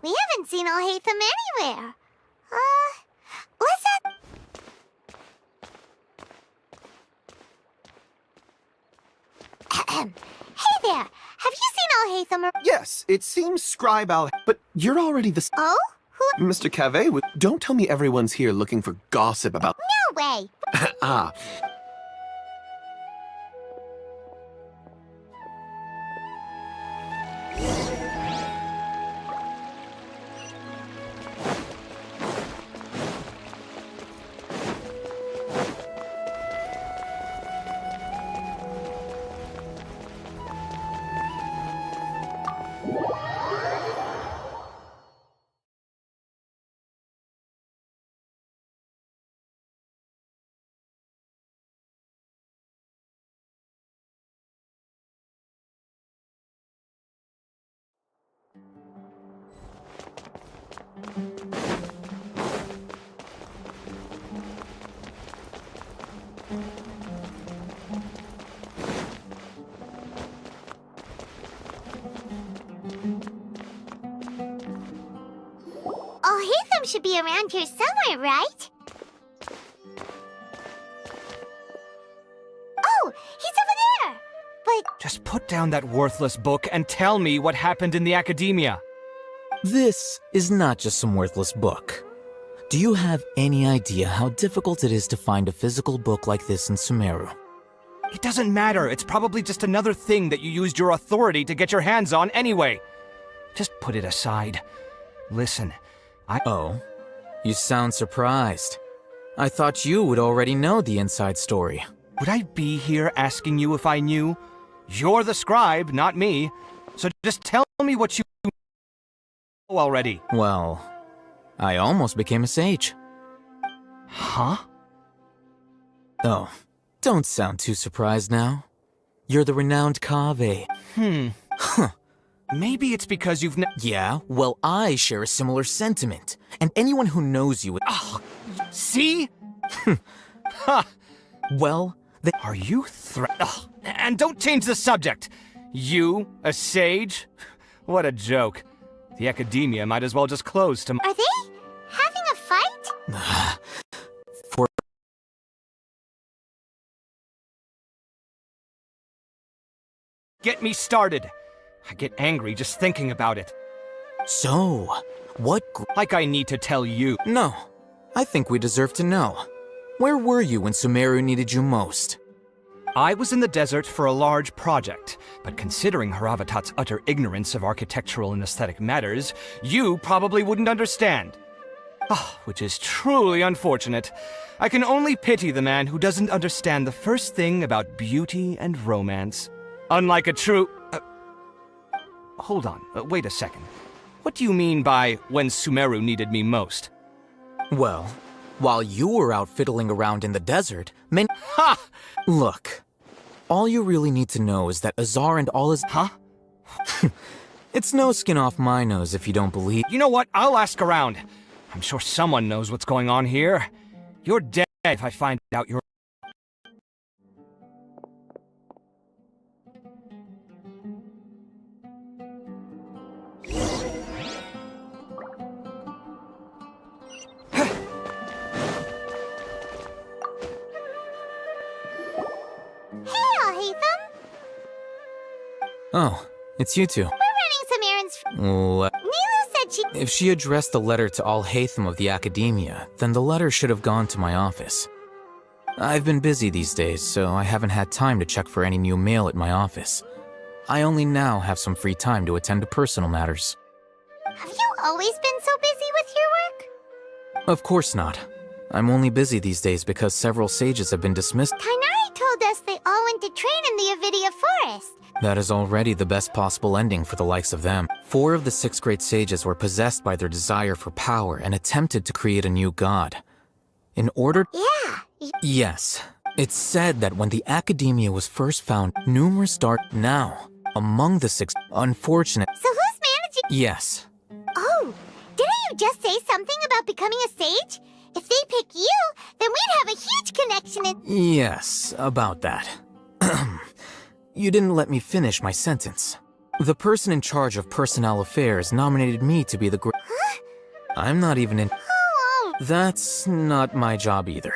We haven't seen Alhaitham anywhere. What's that? Hey there! Have you seen Alhaitham? Yes, it seems Scribe Al... But you're already the... Oh? Who? Mr. Cave, don't tell me everyone's here looking for gossip about... No way! Ah. should be around here somewhere, right? Oh, he's over there! But Just put down that worthless book and tell me what happened in the academia. This is not just some worthless book. Do you have any idea how difficult it is to find a physical book like this in Sumeru? It doesn't matter. It's probably just another thing that you used your authority to get your hands on anyway. Just put it aside. Listen, Oh, you sound surprised. I thought you would already know the inside story. Would I be here asking you if I knew? You're the scribe, not me. So just tell me what you know already. Well, I almost became a sage. Huh? Oh, don't sound too surprised now. You're the renowned Kaveh. Huh. Maybe it's because you've Yeah, well, I share a similar sentiment. And anyone who knows you... Oh, see? Ha! Well, Are you And don't change the subject! You, a sage? What a joke. The academia might as well just close tomorrow. are they having a fight? For... Get me started. I get angry just thinking about it. So, what... Like I need to tell you. No, I think we deserve to know. Where were you when Sumeru needed you most? I was in the desert for a large project, but considering Haravatat's utter ignorance of architectural and aesthetic matters, you probably wouldn't understand. Which is truly unfortunate. I can only pity the man who doesn't understand the first thing about beauty and romance. Unlike a true... hold on, wait a second. What do you mean by when Sumeru needed me most? Well, while you were out fiddling around in the desert, Ha! Look, all you really need to know is that Azar and all his... Huh? It's no skin off my nose if you don't believe... You know what? I'll ask around. I'm sure someone knows what's going on here. You're dead if I find out you're... Oh, it's you two. We're running some errands. Nilu said she... If she addressed the letter to all Hatham of the Academia, then the letter should have gone to my office. I've been busy these days, so I haven't had time to check for any new mail at my office. I only now have some free time to attend to personal matters. Have you always been so busy with your work? Of course not. I'm only busy these days because several sages have been dismissed. Kainari told us they all went to train in the Avidia Forest. That is already the best possible ending for the likes of them. 4 of the 6 great sages were possessed by their desire for power and attempted to create a new god. In order... Yeah. Yes. It's said that when the Academia was first found, numerous dark... Now, among the 6... Unfortunate... So who's managing... Yes. Oh, didn't you just say something about becoming a sage? If they pick you, then we'd have a huge connection in... Yes, about that. You didn't let me finish my sentence. The person in charge of personnel affairs nominated me to be the Huh? I'm not even in... Oh, That's not my job either.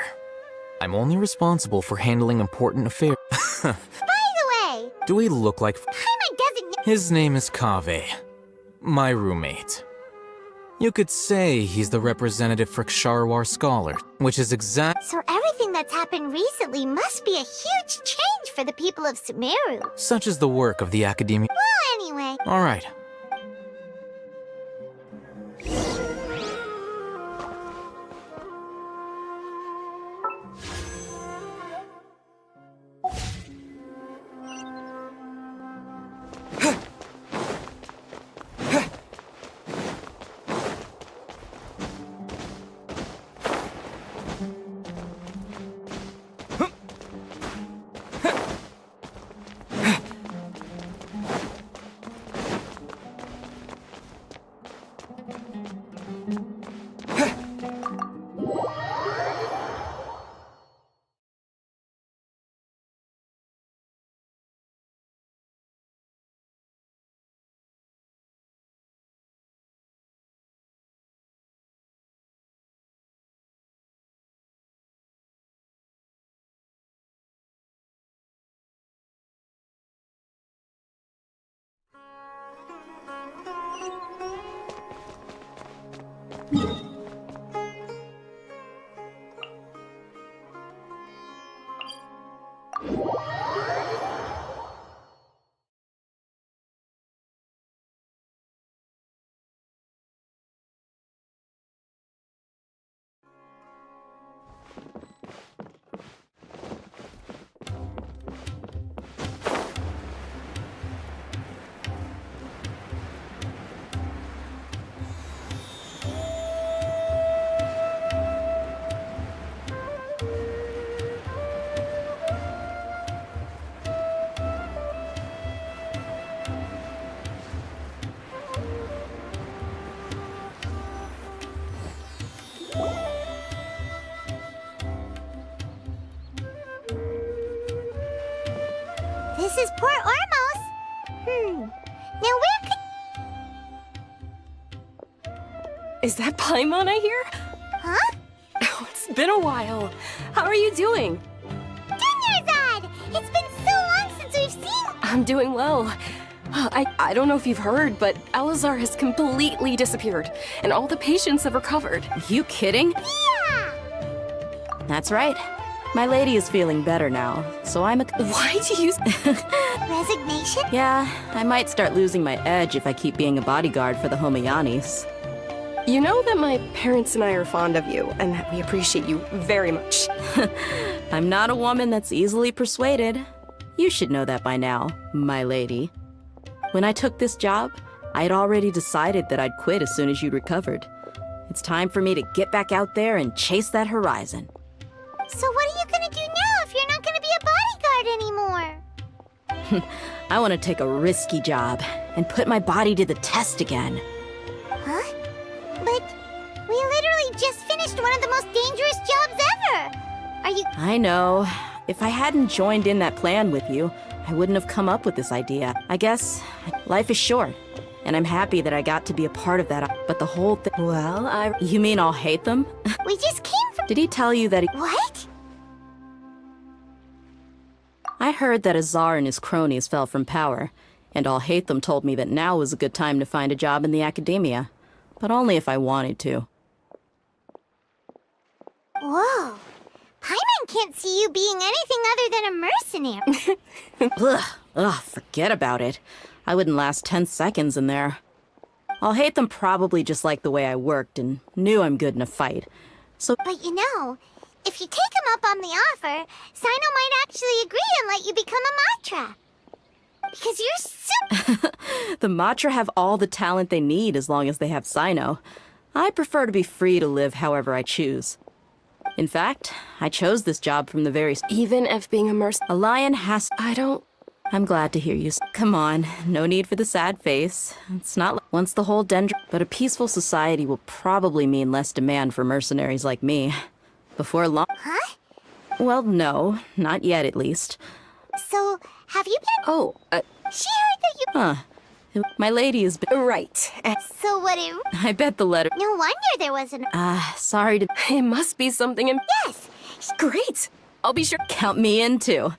I'm only responsible for handling important affairs. by the way, Do we look like... Paimon doesn't... His name is Kaveh, my roommate. You could say he's the representative for Ksharwar Scholar, which is exact... So everything that's happened recently must be a huge change for the people of Sumeru. Such is the work of the Academia. Well, anyway. All right. This is Port Ormos. Now where could... Is that Paimon I hear? Huh? Oh, it's been a while. How are you doing? Dunyarzad! It's been so long since we've seen... I'm doing well. I don't know if you've heard, but Elazar has completely disappeared, and all the patients have recovered. You kidding? Yeah! That's right. My lady is feeling better now, so I'm a... Why do you... Resignation? Yeah, I might start losing my edge if I keep being a bodyguard for the Homayanis. You know that my parents and I are fond of you, and that we appreciate you very much. I'm not a woman that's easily persuaded. You should know that by now, my lady. When I took this job, I'd already decided that I'd quit as soon as you'd recovered. It's time for me to get back out there and chase that horizon. So what are you gonna do now if you're not gonna be a bodyguard anymore? I want to take a risky job and put my body to the test again. Huh? But we literally just finished one of the most dangerous jobs ever! Are you... I know. If I hadn't joined in that plan with you, I wouldn't have come up with this idea. I guess life is short, and I'm happy that I got to be a part of that. But the whole thing... Well, You mean I'll hate them? We just came from... Did he tell you that he... What? I heard that Azar and his cronies fell from power, and Alhaitham told me that now was a good time to find a job in the academia. But only if I wanted to. Whoa. Paimon can't see you being anything other than a mercenary. Ugh, forget about it. I wouldn't last 10 seconds in there. Alhaitham probably just liked the way I worked and knew I'm good in a fight. So... But you know, if you take him up on the offer, Sino might actually agree and let you become a Matra. Because you're super... The Matra have all the talent they need as long as they have Sino. I prefer to be free to live however I choose. In fact, I chose this job from the very... Even if being a A lion has... I don't... I'm glad to hear you. Come on, no need for the sad face. It's not like once the whole dendron... But a peaceful society will probably mean less demand for mercenaries like me. Before long... Huh? Well, no. Not yet, at least. So, have you been... Oh, She heard that you... Huh. My lady has been... Right. So what it... I bet the letter... No wonder there wasn't... Sorry to... It must be something... Yes! Great! I'll be sure... Count me in, too.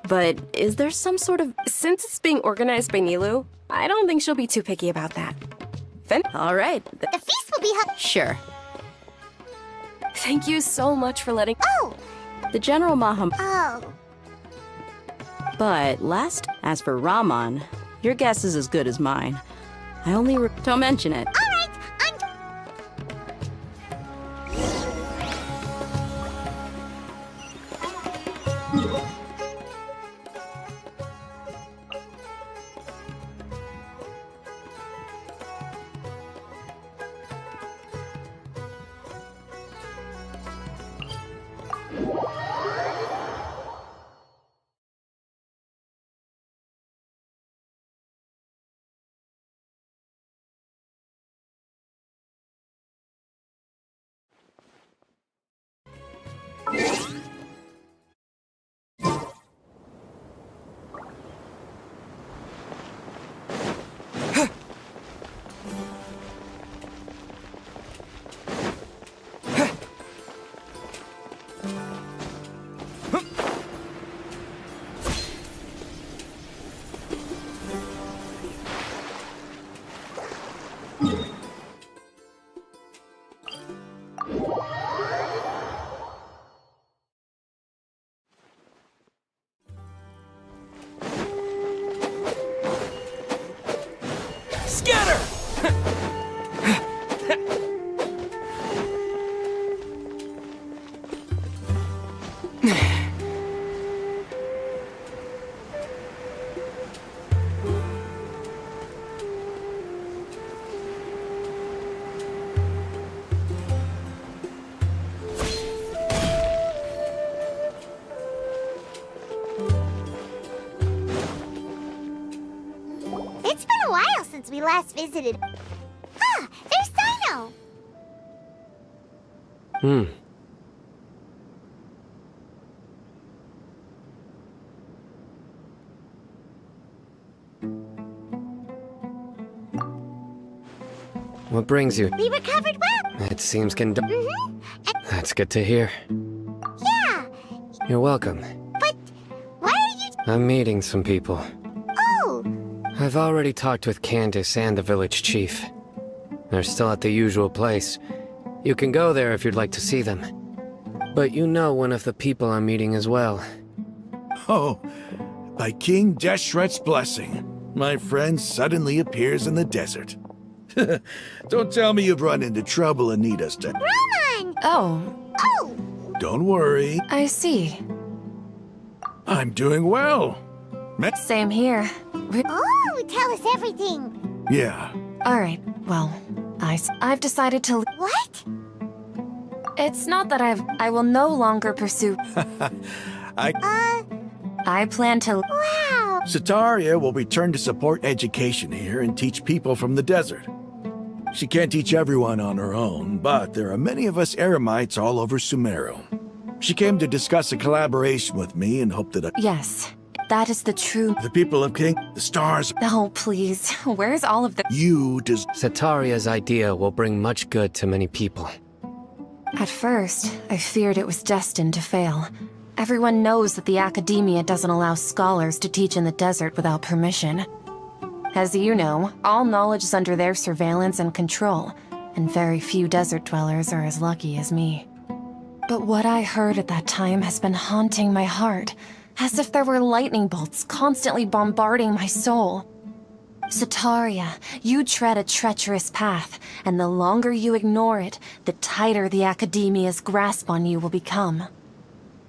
But is there some sort of... Since it's being organized by Nilu, I don't think she'll be too picky about that. All right. The feast will be held... Sure. Thank you so much for letting... Oh! The General Maham... Oh. But as for Raman, your guess is as good as mine. I only... Don't mention it. All right. Scatter! It's been a while since we last visited. Ah, there's Sino! What brings you? We recovered well. It seems Mm-hmm. That's good to hear. Yeah, You're welcome. but why are you... I'm meeting some people. Oh, I've already talked with Candace and the village chief. They're still at the usual place. You can go there if you'd like to see them. But you know one of the people I'm meeting as well. Oh, by King Deshret's blessing, my friend suddenly appears in the desert. Don't tell me you've run into trouble and need us to... Roman! Oh, Oh, Don't worry, I see. I'm doing well. Same here. oh, tell us everything. Yeah, Alright, well, I've decided to... What? It's not that I will no longer pursue... I plan to... Wow. Sataria will return to support education here and teach people from the desert. She can't teach everyone on her own, but there are many of us Eremites all over Sumeru. She came to discuss a collaboration with me and hoped that Yes, that is the true... the people of King, the stars, Oh, please. Where's all of the... you des... Sataria's idea will bring much good to many people. At first, I feared it was destined to fail. Everyone knows that the academia doesn't allow scholars to teach in the desert without permission. As you know, all knowledge is under their surveillance and control, and very few desert dwellers are as lucky as me. But what I heard at that time has been haunting my heart, as if there were lightning bolts constantly bombarding my soul. Sataria, you tread a treacherous path, and the longer you ignore it, the tighter the academia's grasp on you will become.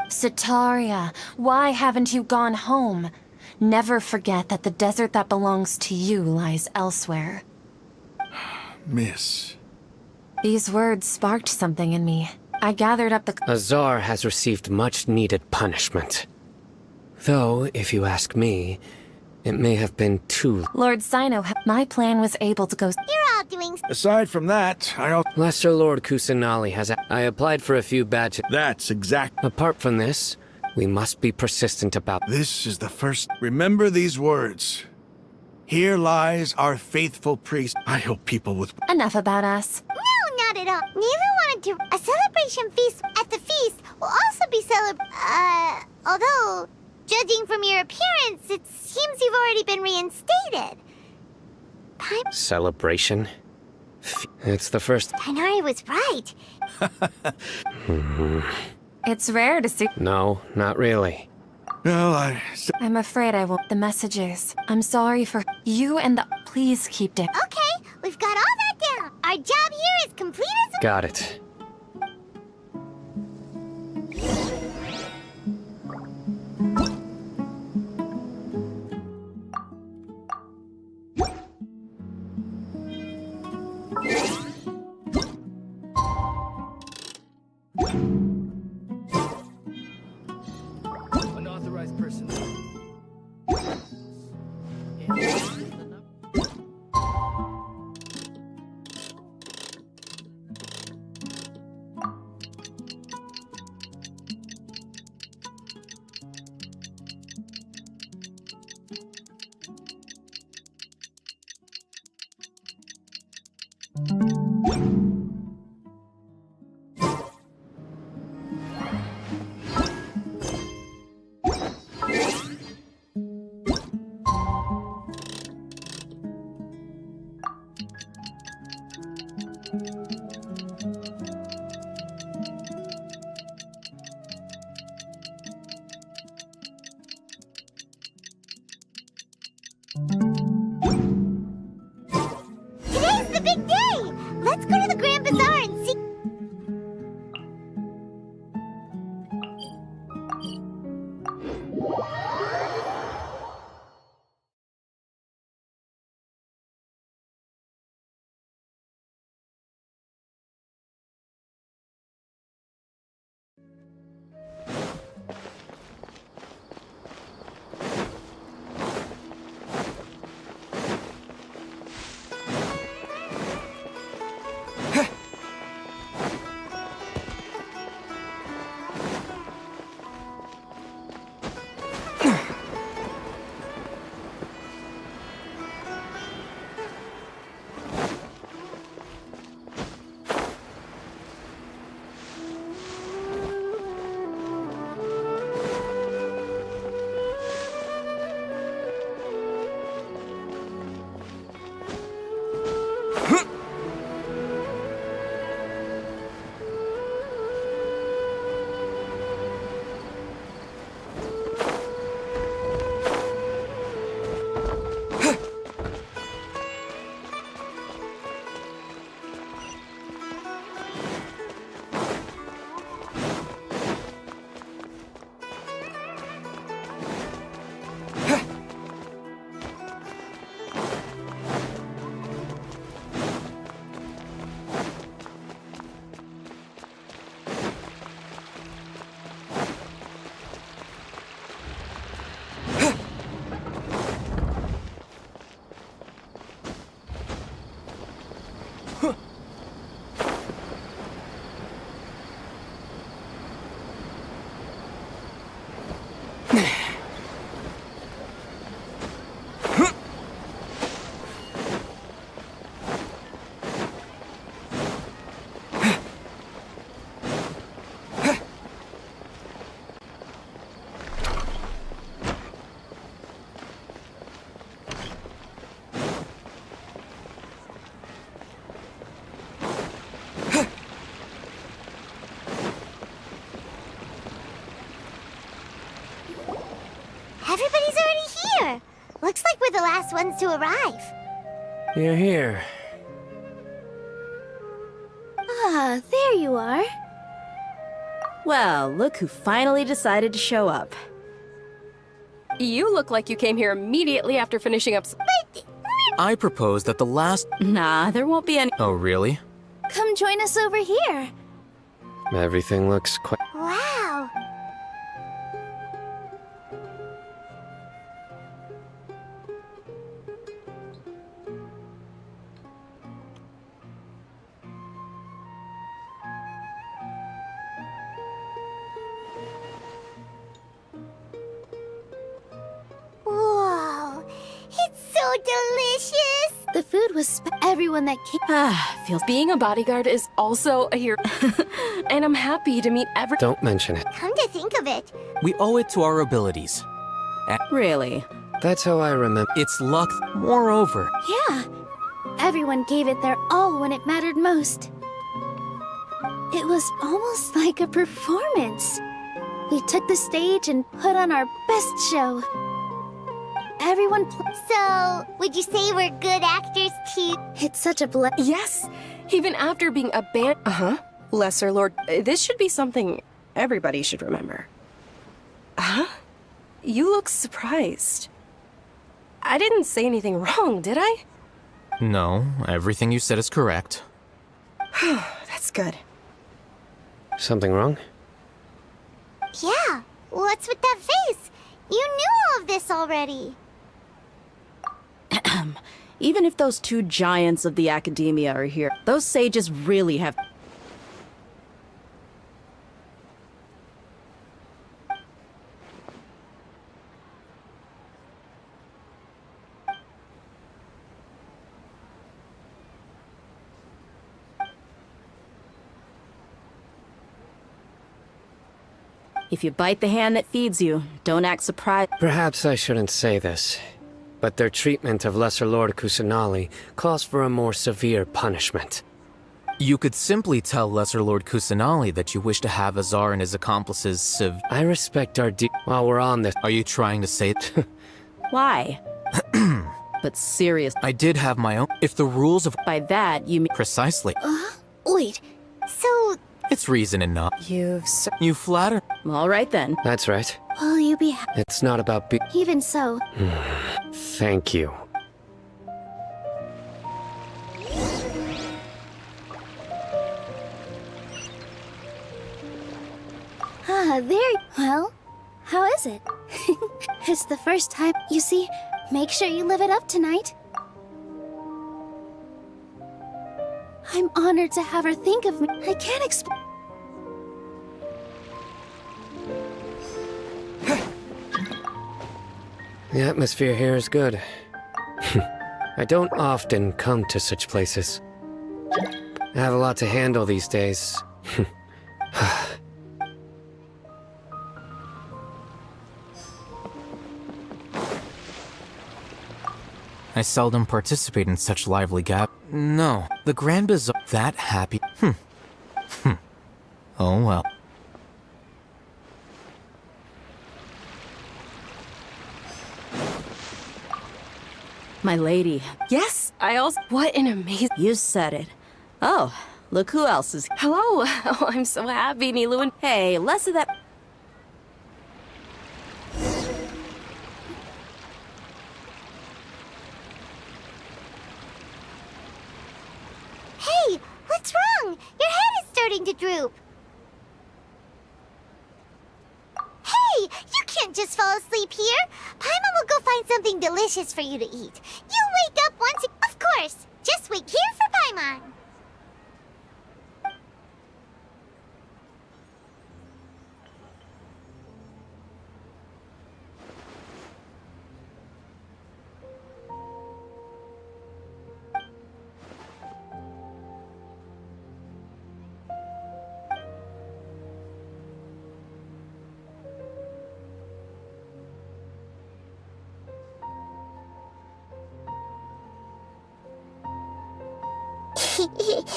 Sataria, why haven't you gone home? Never forget that the desert that belongs to you lies elsewhere. Miss. These words sparked something in me. I gathered up the... Azar has received much needed punishment. Though, if you ask me, it may have been too... Lord Sino, my plan was able to go... You're all doing... Aside from that, Lesser Lord Kusanali has... I applied for a few badges. That's exact. Apart from this, we must be persistent about... This is the first... Remember these words. Here lies our faithful priest. I hope people with... Enough about us. No, not at all. Neither wanted to... A celebration feast at the feast will also be although, judging from your appearance, it seems you've already been reinstated. Celebration? It's the first... Tainari was right. It's rare to see... No, not really. Well, I'm afraid I won't... The messages. I'm sorry for... You and the... Please keep it. Okay, we've got all that down. Our job here is complete as... Got it. Unauthorized person. big day! Let's go to the Grand Bazaar and see... Everybody's already here! Looks like we're the last ones to arrive. You're here. Ah, there you are. Well, look who finally decided to show up. You look like you came here immediately after finishing up. I propose that the last. Nah, there won't be any. Oh, really? Come join us over here. Everything looks quite. Wow! Whoa! It's so delicious! The food was everyone that came. Feels being a bodyguard is also a hero. And I'm happy to meet every. Don't mention it. Come to think of it, We owe it to our abilities. Really? That's how I remember. It's luck. Moreover, Yeah. Everyone gave it their all when it mattered most. It was almost like a performance. We took the stage and put on our best show. Everyone So, would you say we're good actors too? It's such a Yes, even after being abandoned. Lesser Lord, this should be something everybody should remember. Huh? You look surprised. I didn't say anything wrong, did I? no, everything you said is correct. That's good. Something wrong? Yeah, what's with that face? You knew all of this already. Even if those two giants of the academia are here, those sages really have. If you bite the hand that feeds you, don't act surprised. Perhaps I shouldn't say this, but their treatment of Lesser Lord Kusanali calls for a more severe punishment. You could simply tell Lesser Lord Kusanali that you wish to have Azar and his accomplices I respect our While we're on this... Are you trying to say it? Why? but serious. I did have my own. If the rules of. By that, you mean. Precisely. Wait, So, It's reason enough. You flatter. All right then. That's right. will you be It's not about Even so, Thank you. Well, how is it? It's the first time. You see, make sure you live it up tonight. I'm honored to have her think of me. I can't explain. The atmosphere here is good. I don't often come to such places. I have a lot to handle these days. I seldom participate in such lively gap. No, the Grand Bazaar. That happy. Oh well. My lady. Yes, I also. What an amazing. You said it. Oh, look who else is. Hello. Oh, I'm so happy, Nilu. And Hey, less of that. hey, what's wrong? Your head is starting to droop. Hey, you can't just fall asleep here. Paimon will go find something delicious for you to eat. You wake up once. Of course. Just wait here for Paimon.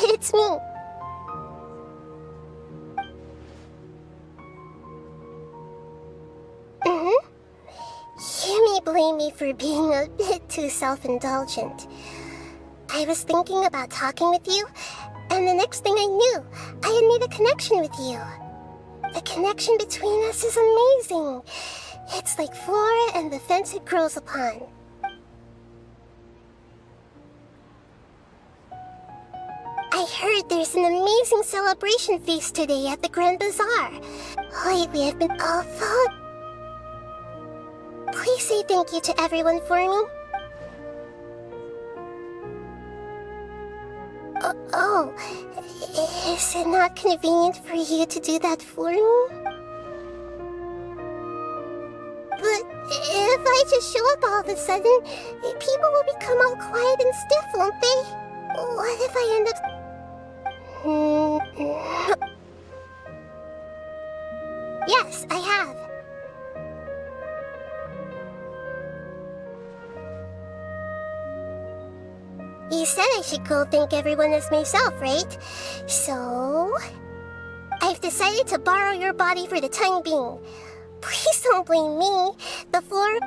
It's me. You may blame me for being a bit too self-indulgent. I was thinking about talking with you, and the next thing I knew, I had made a connection with you. The connection between us is amazing. It's like flora and the fence it grows upon. I heard there's an amazing celebration feast today at the Grand Bazaar. Lately, I've been all thought. Please say thank you to everyone for me. Oh, is it not convenient for you to do that for me? But if I just show up all of a sudden, people will become all quiet and stiff, won't they? What if I end up... Yes, I have. You said I should go thank everyone as myself, right? So... I've decided to borrow your body for the time being. Please don't blame me. The floor...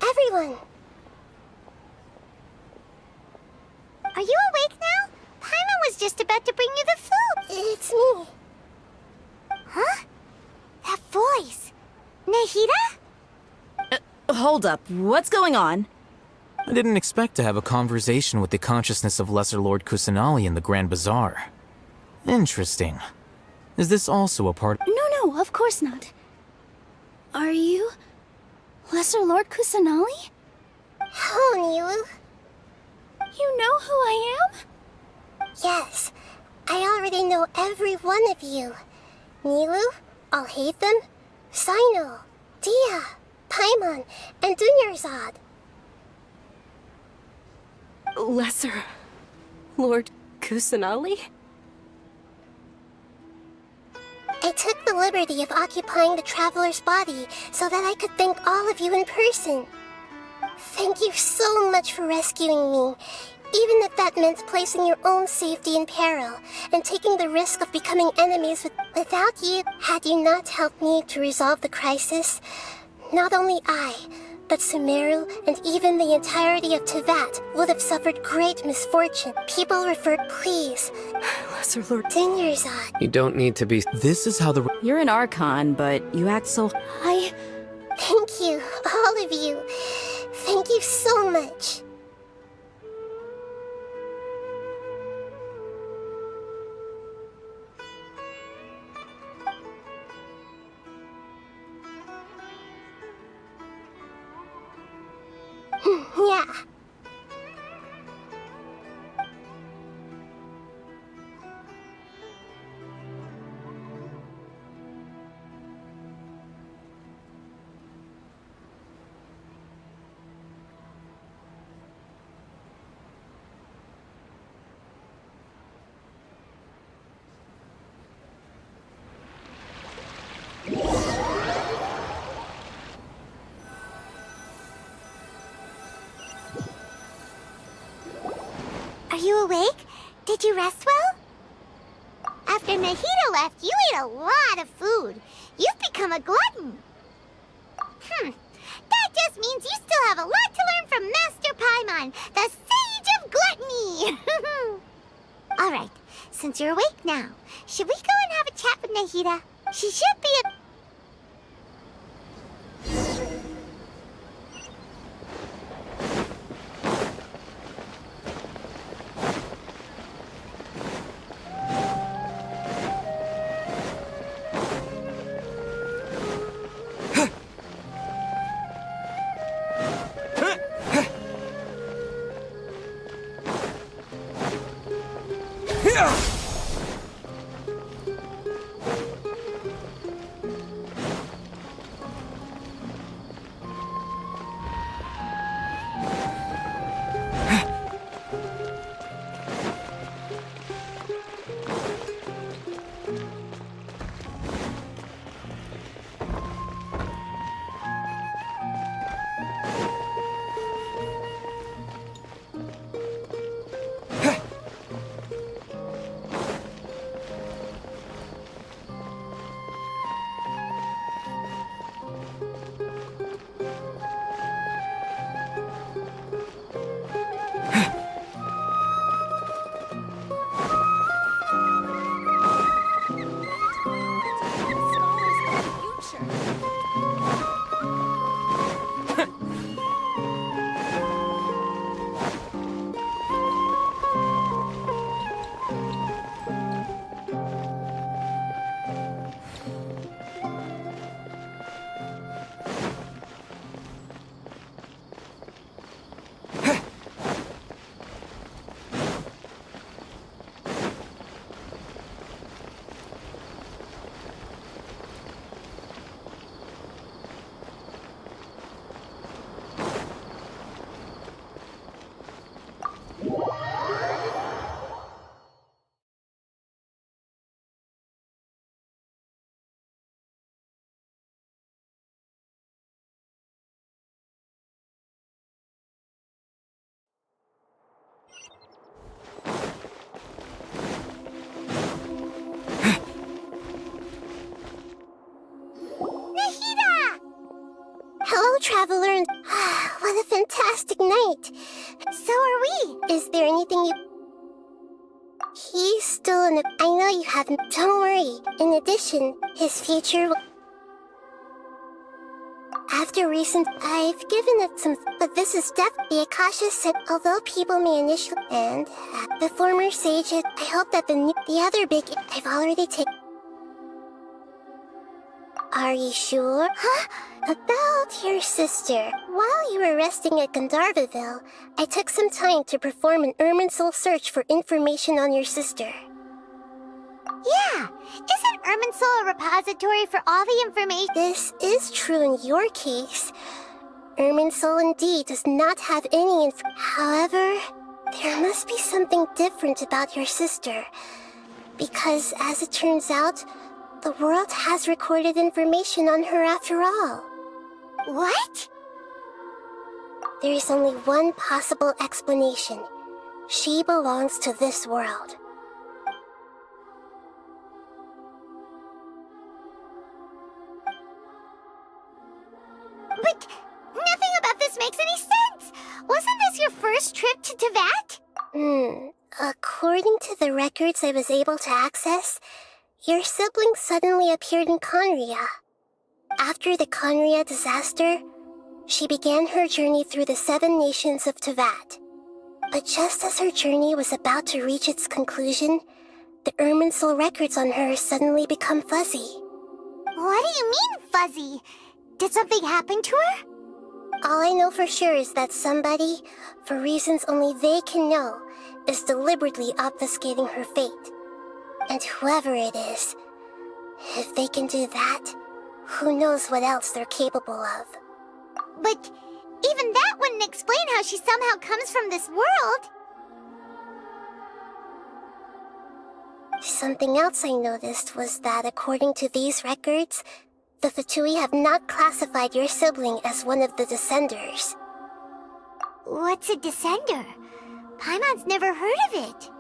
Everyone! Are you awake now? Paimon was just about to bring you the food. It's me. Huh? That voice. Nahida? Hold up. What's going on? I didn't expect to have a conversation with the consciousness of Lesser Lord Kusanali in the Grand Bazaar. Interesting. Is this also a part? No, of course not. Are you Lesser Lord Kusanali? Oh, Nilu. You know who I am? Yes, I already know every one of you. Nilu, Alhaitham, Sino, Dia, Paimon, and Dunyarzad. Lesser Lord Kusanali? I took the liberty of occupying the traveler's body so that I could thank all of you in person. Thank you so much for rescuing me. Even if that meant placing your own safety in peril and taking the risk of becoming enemies without you. Had you not helped me to resolve the crisis, not only I, but Sumeru and even the entirety of Tevat would have suffered great misfortune. People refer, please. Lesser Lord Dinyarzad. You don't need to be. This is how the. You're an Archon, but you act so. Thank you, all of you. Thank you so much. Yeah. Are you awake? Did you rest well? After Nahida left, you ate a lot of food. You've become a glutton. That just means you still have a lot to learn from Master Paimon, the Sage of Gluttony! Alright, since you're awake now, should we go and have a chat with Nahida? She should be a... Hello, traveler, and what a fantastic night. So are we. Is there anything you... He's still in the... I know you haven't... Don't worry. In addition, his future will... After recent... I've given it some... But this is the Akasha said, although people may initially... And the former sages... I hope that the other big... I've already taken... Are you sure? Huh? About your sister. While you were resting at Gandharvaville, I took some time to perform an Irminsul search for information on your sister. Yeah! Isn't Irminsul a repository for all the information? This is true in your case. Irminsul indeed does not have any However, there must be something different about your sister. Because, as it turns out, the world has recorded information on her after all. What? There is only one possible explanation. She belongs to this world. But nothing about this makes any sense! Wasn't this your first trip to Teyvat? According to the records I was able to access, your sibling suddenly appeared in Conria. After the Conria disaster, she began her journey through the 7 nations of Teyvat. But just as her journey was about to reach its conclusion, the Irminsul records on her suddenly become fuzzy. What do you mean, fuzzy? Did something happen to her? All I know for sure is that somebody, for reasons only they can know, is deliberately obfuscating her fate. And whoever it is, if they can do that, who knows what else they're capable of. But even that wouldn't explain how she somehow comes from this world. Something else I noticed was that according to these records, the Fatui have not classified your sibling as one of the Descenders. What's a Descender? Paimon's never heard of it.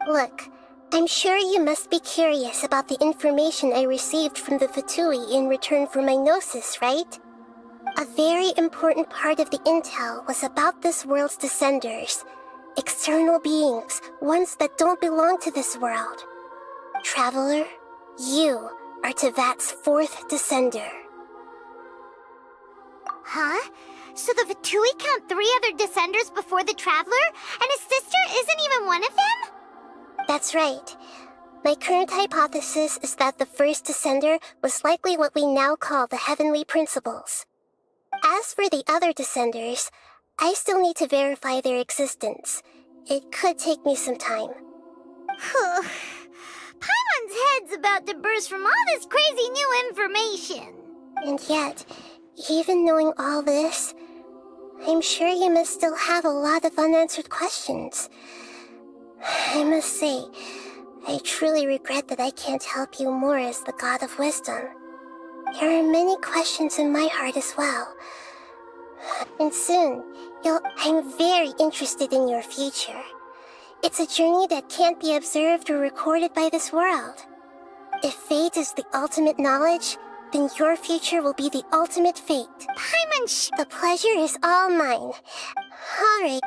Look, I'm sure you must be curious about the information I received from the Fatui in return for my gnosis, right? A very important part of the intel was about this world's Descenders. External beings, ones that don't belong to this world. Traveler, you are Teyvat's 4th Descender. Huh? So the Fatui count 3 other Descenders before the Traveler, and his sister isn't even one of them? That's right. My current hypothesis is that the first Descender was likely what we now call the Heavenly Principles. As for the other Descenders, I still need to verify their existence. It could take me some time. Paimon's head's about to burst from all this crazy new information. And yet, even knowing all this, I'm sure you must still have a lot of unanswered questions. I must say, I truly regret that I can't help you more as the God of Wisdom. There are many questions in my heart as well. And soon, I'm very interested in your future. It's a journey that can't be observed or recorded by this world. If fate is the ultimate knowledge, then your future will be the ultimate fate. Paimon, the pleasure is all mine. Alright.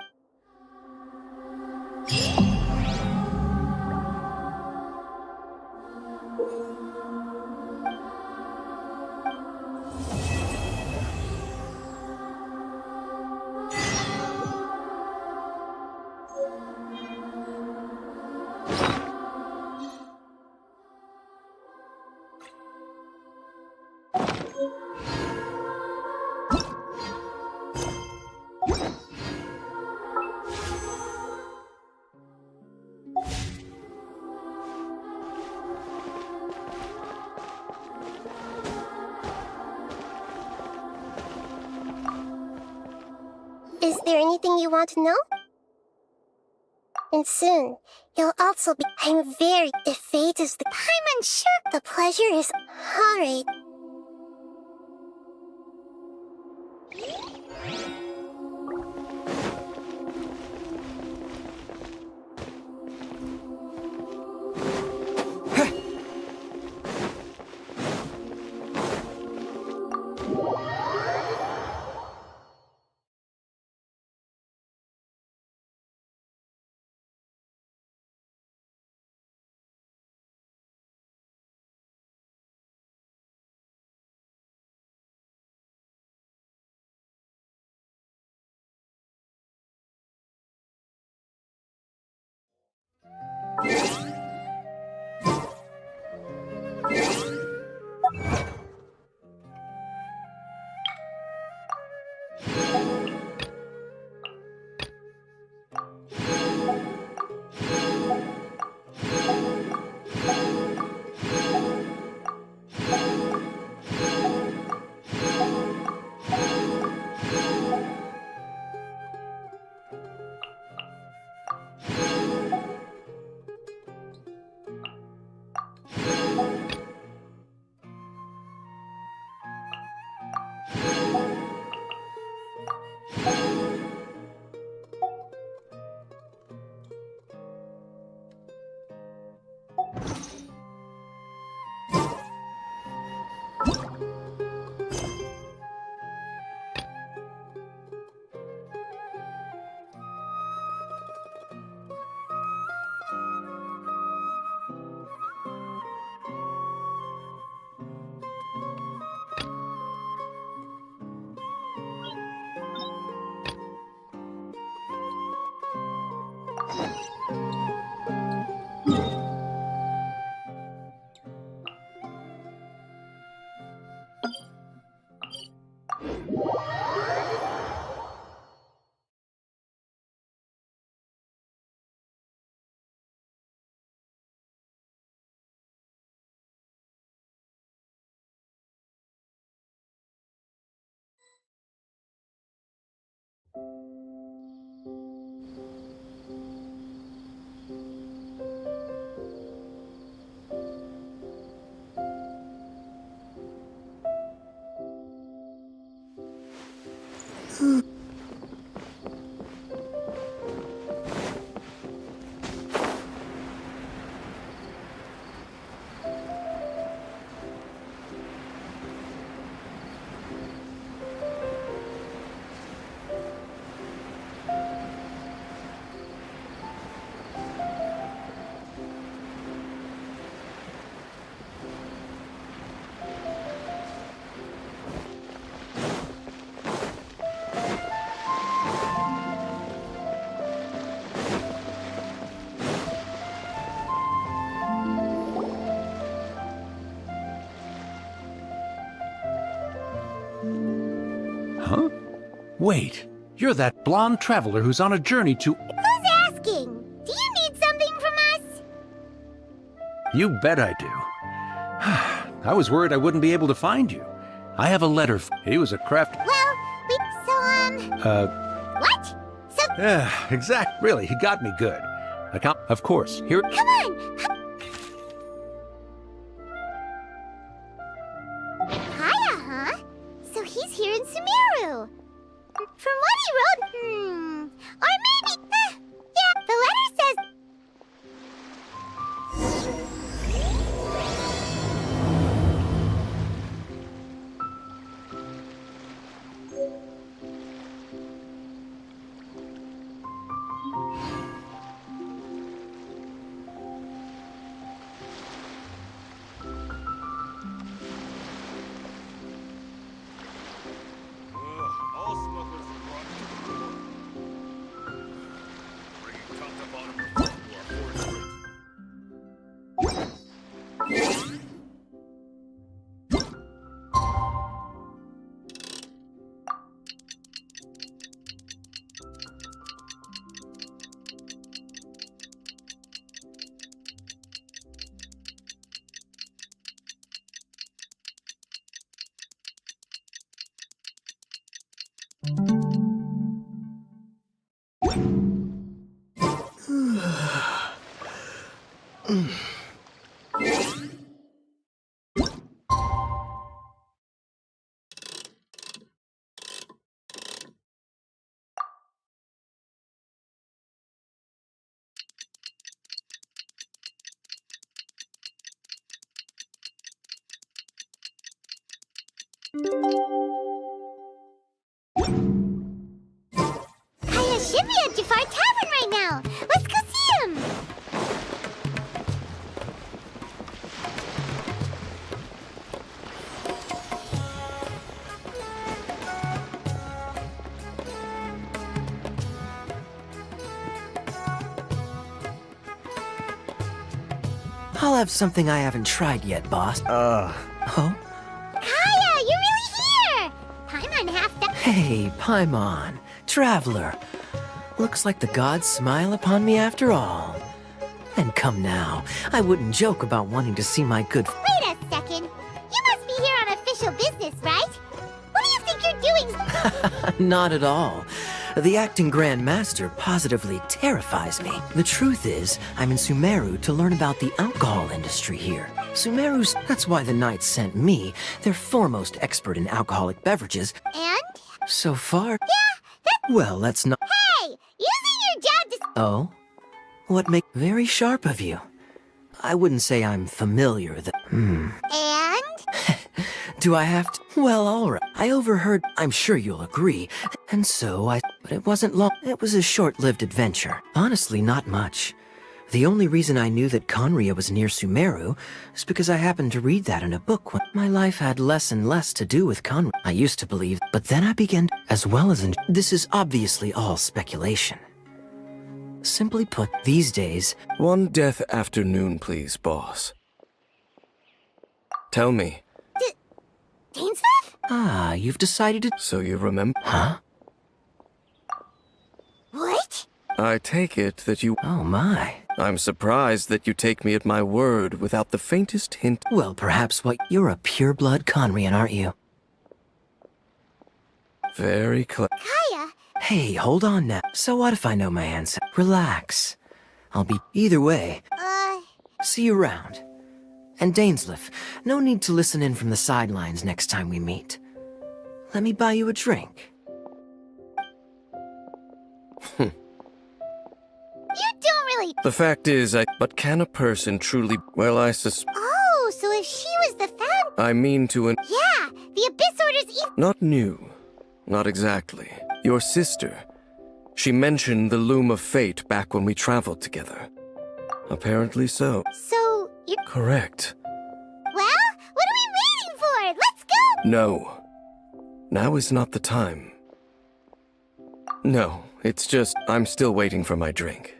Is there anything you want to know? And soon, you'll also be... If fate is the... Paimon, sure. The pleasure is... Alright. Huh? Wait, you're that blonde traveler who's on a journey to... Who's asking? Do you need something from us? You bet I do. I was worried I wouldn't be able to find you. I have a letter. He was a craft... Well, what? So... Yeah, exact. Really, he got me good. Of course, here... Come on! Hiya, huh? So he's here in Sumeru. From what he wrote, or maybe... yeah, the letter says... Kaya should be at Jafar Tavern right now. Let's go see him. I'll have something I haven't tried yet, boss. Oh? Kaya, you're really here. Paimon have to... Hey, Paimon, traveler. Looks like the gods smile upon me after all. And come now, I wouldn't joke about wanting to see my good... Wait a second. You must be here on official business, right? What do you think you're doing? Not at all. The acting Grand Master positively terrifies me. The truth is, I'm in Sumeru to learn about the alcohol industry here. Sumeru's... That's why the Knights sent me, their foremost expert in alcoholic beverages. And? So far... Yeah, Well, let's not... Hey! Using your job to... Oh? What make... Very sharp of you. I wouldn't say I'm familiar that... And? Do I have to? Well, all right. I overheard... I'm sure you'll agree. And so I... But it wasn't long. It was a short-lived adventure. Honestly, not much. The only reason I knew that Conria was near Sumeru is because I happened to read that in a book when my life had less and less to do with Conria. I used to believe, but then I began... As well as in... This is obviously all speculation. Simply put, these days... One death afternoon, please, boss. Tell me. Dainsmith? Ah, you've decided to... So you remember? Huh? What? I take it that you... Oh, my. I'm surprised that you take me at my word without the faintest hint... Well, perhaps what... You're a pure-blood Conrian, aren't you? Very clever. Kaya, Hey, hold on now. So what if I know my answer? Relax. I'll be either way. See you around. And Dainsleif, no need to listen in from the sidelines next time we meet. Let me buy you a drink. You don't really... The fact is, but can a person truly... Well, Oh, so if she was the founder... I mean to an... Yeah, the Abyss Order's... Not new. Not exactly. Your sister. She mentioned the Loom of Fate back when we traveled together. Apparently so. So, you're... Correct. Well, what are we waiting for? Let's go! No. Now is not the time. No, it's just I'm still waiting for my drink.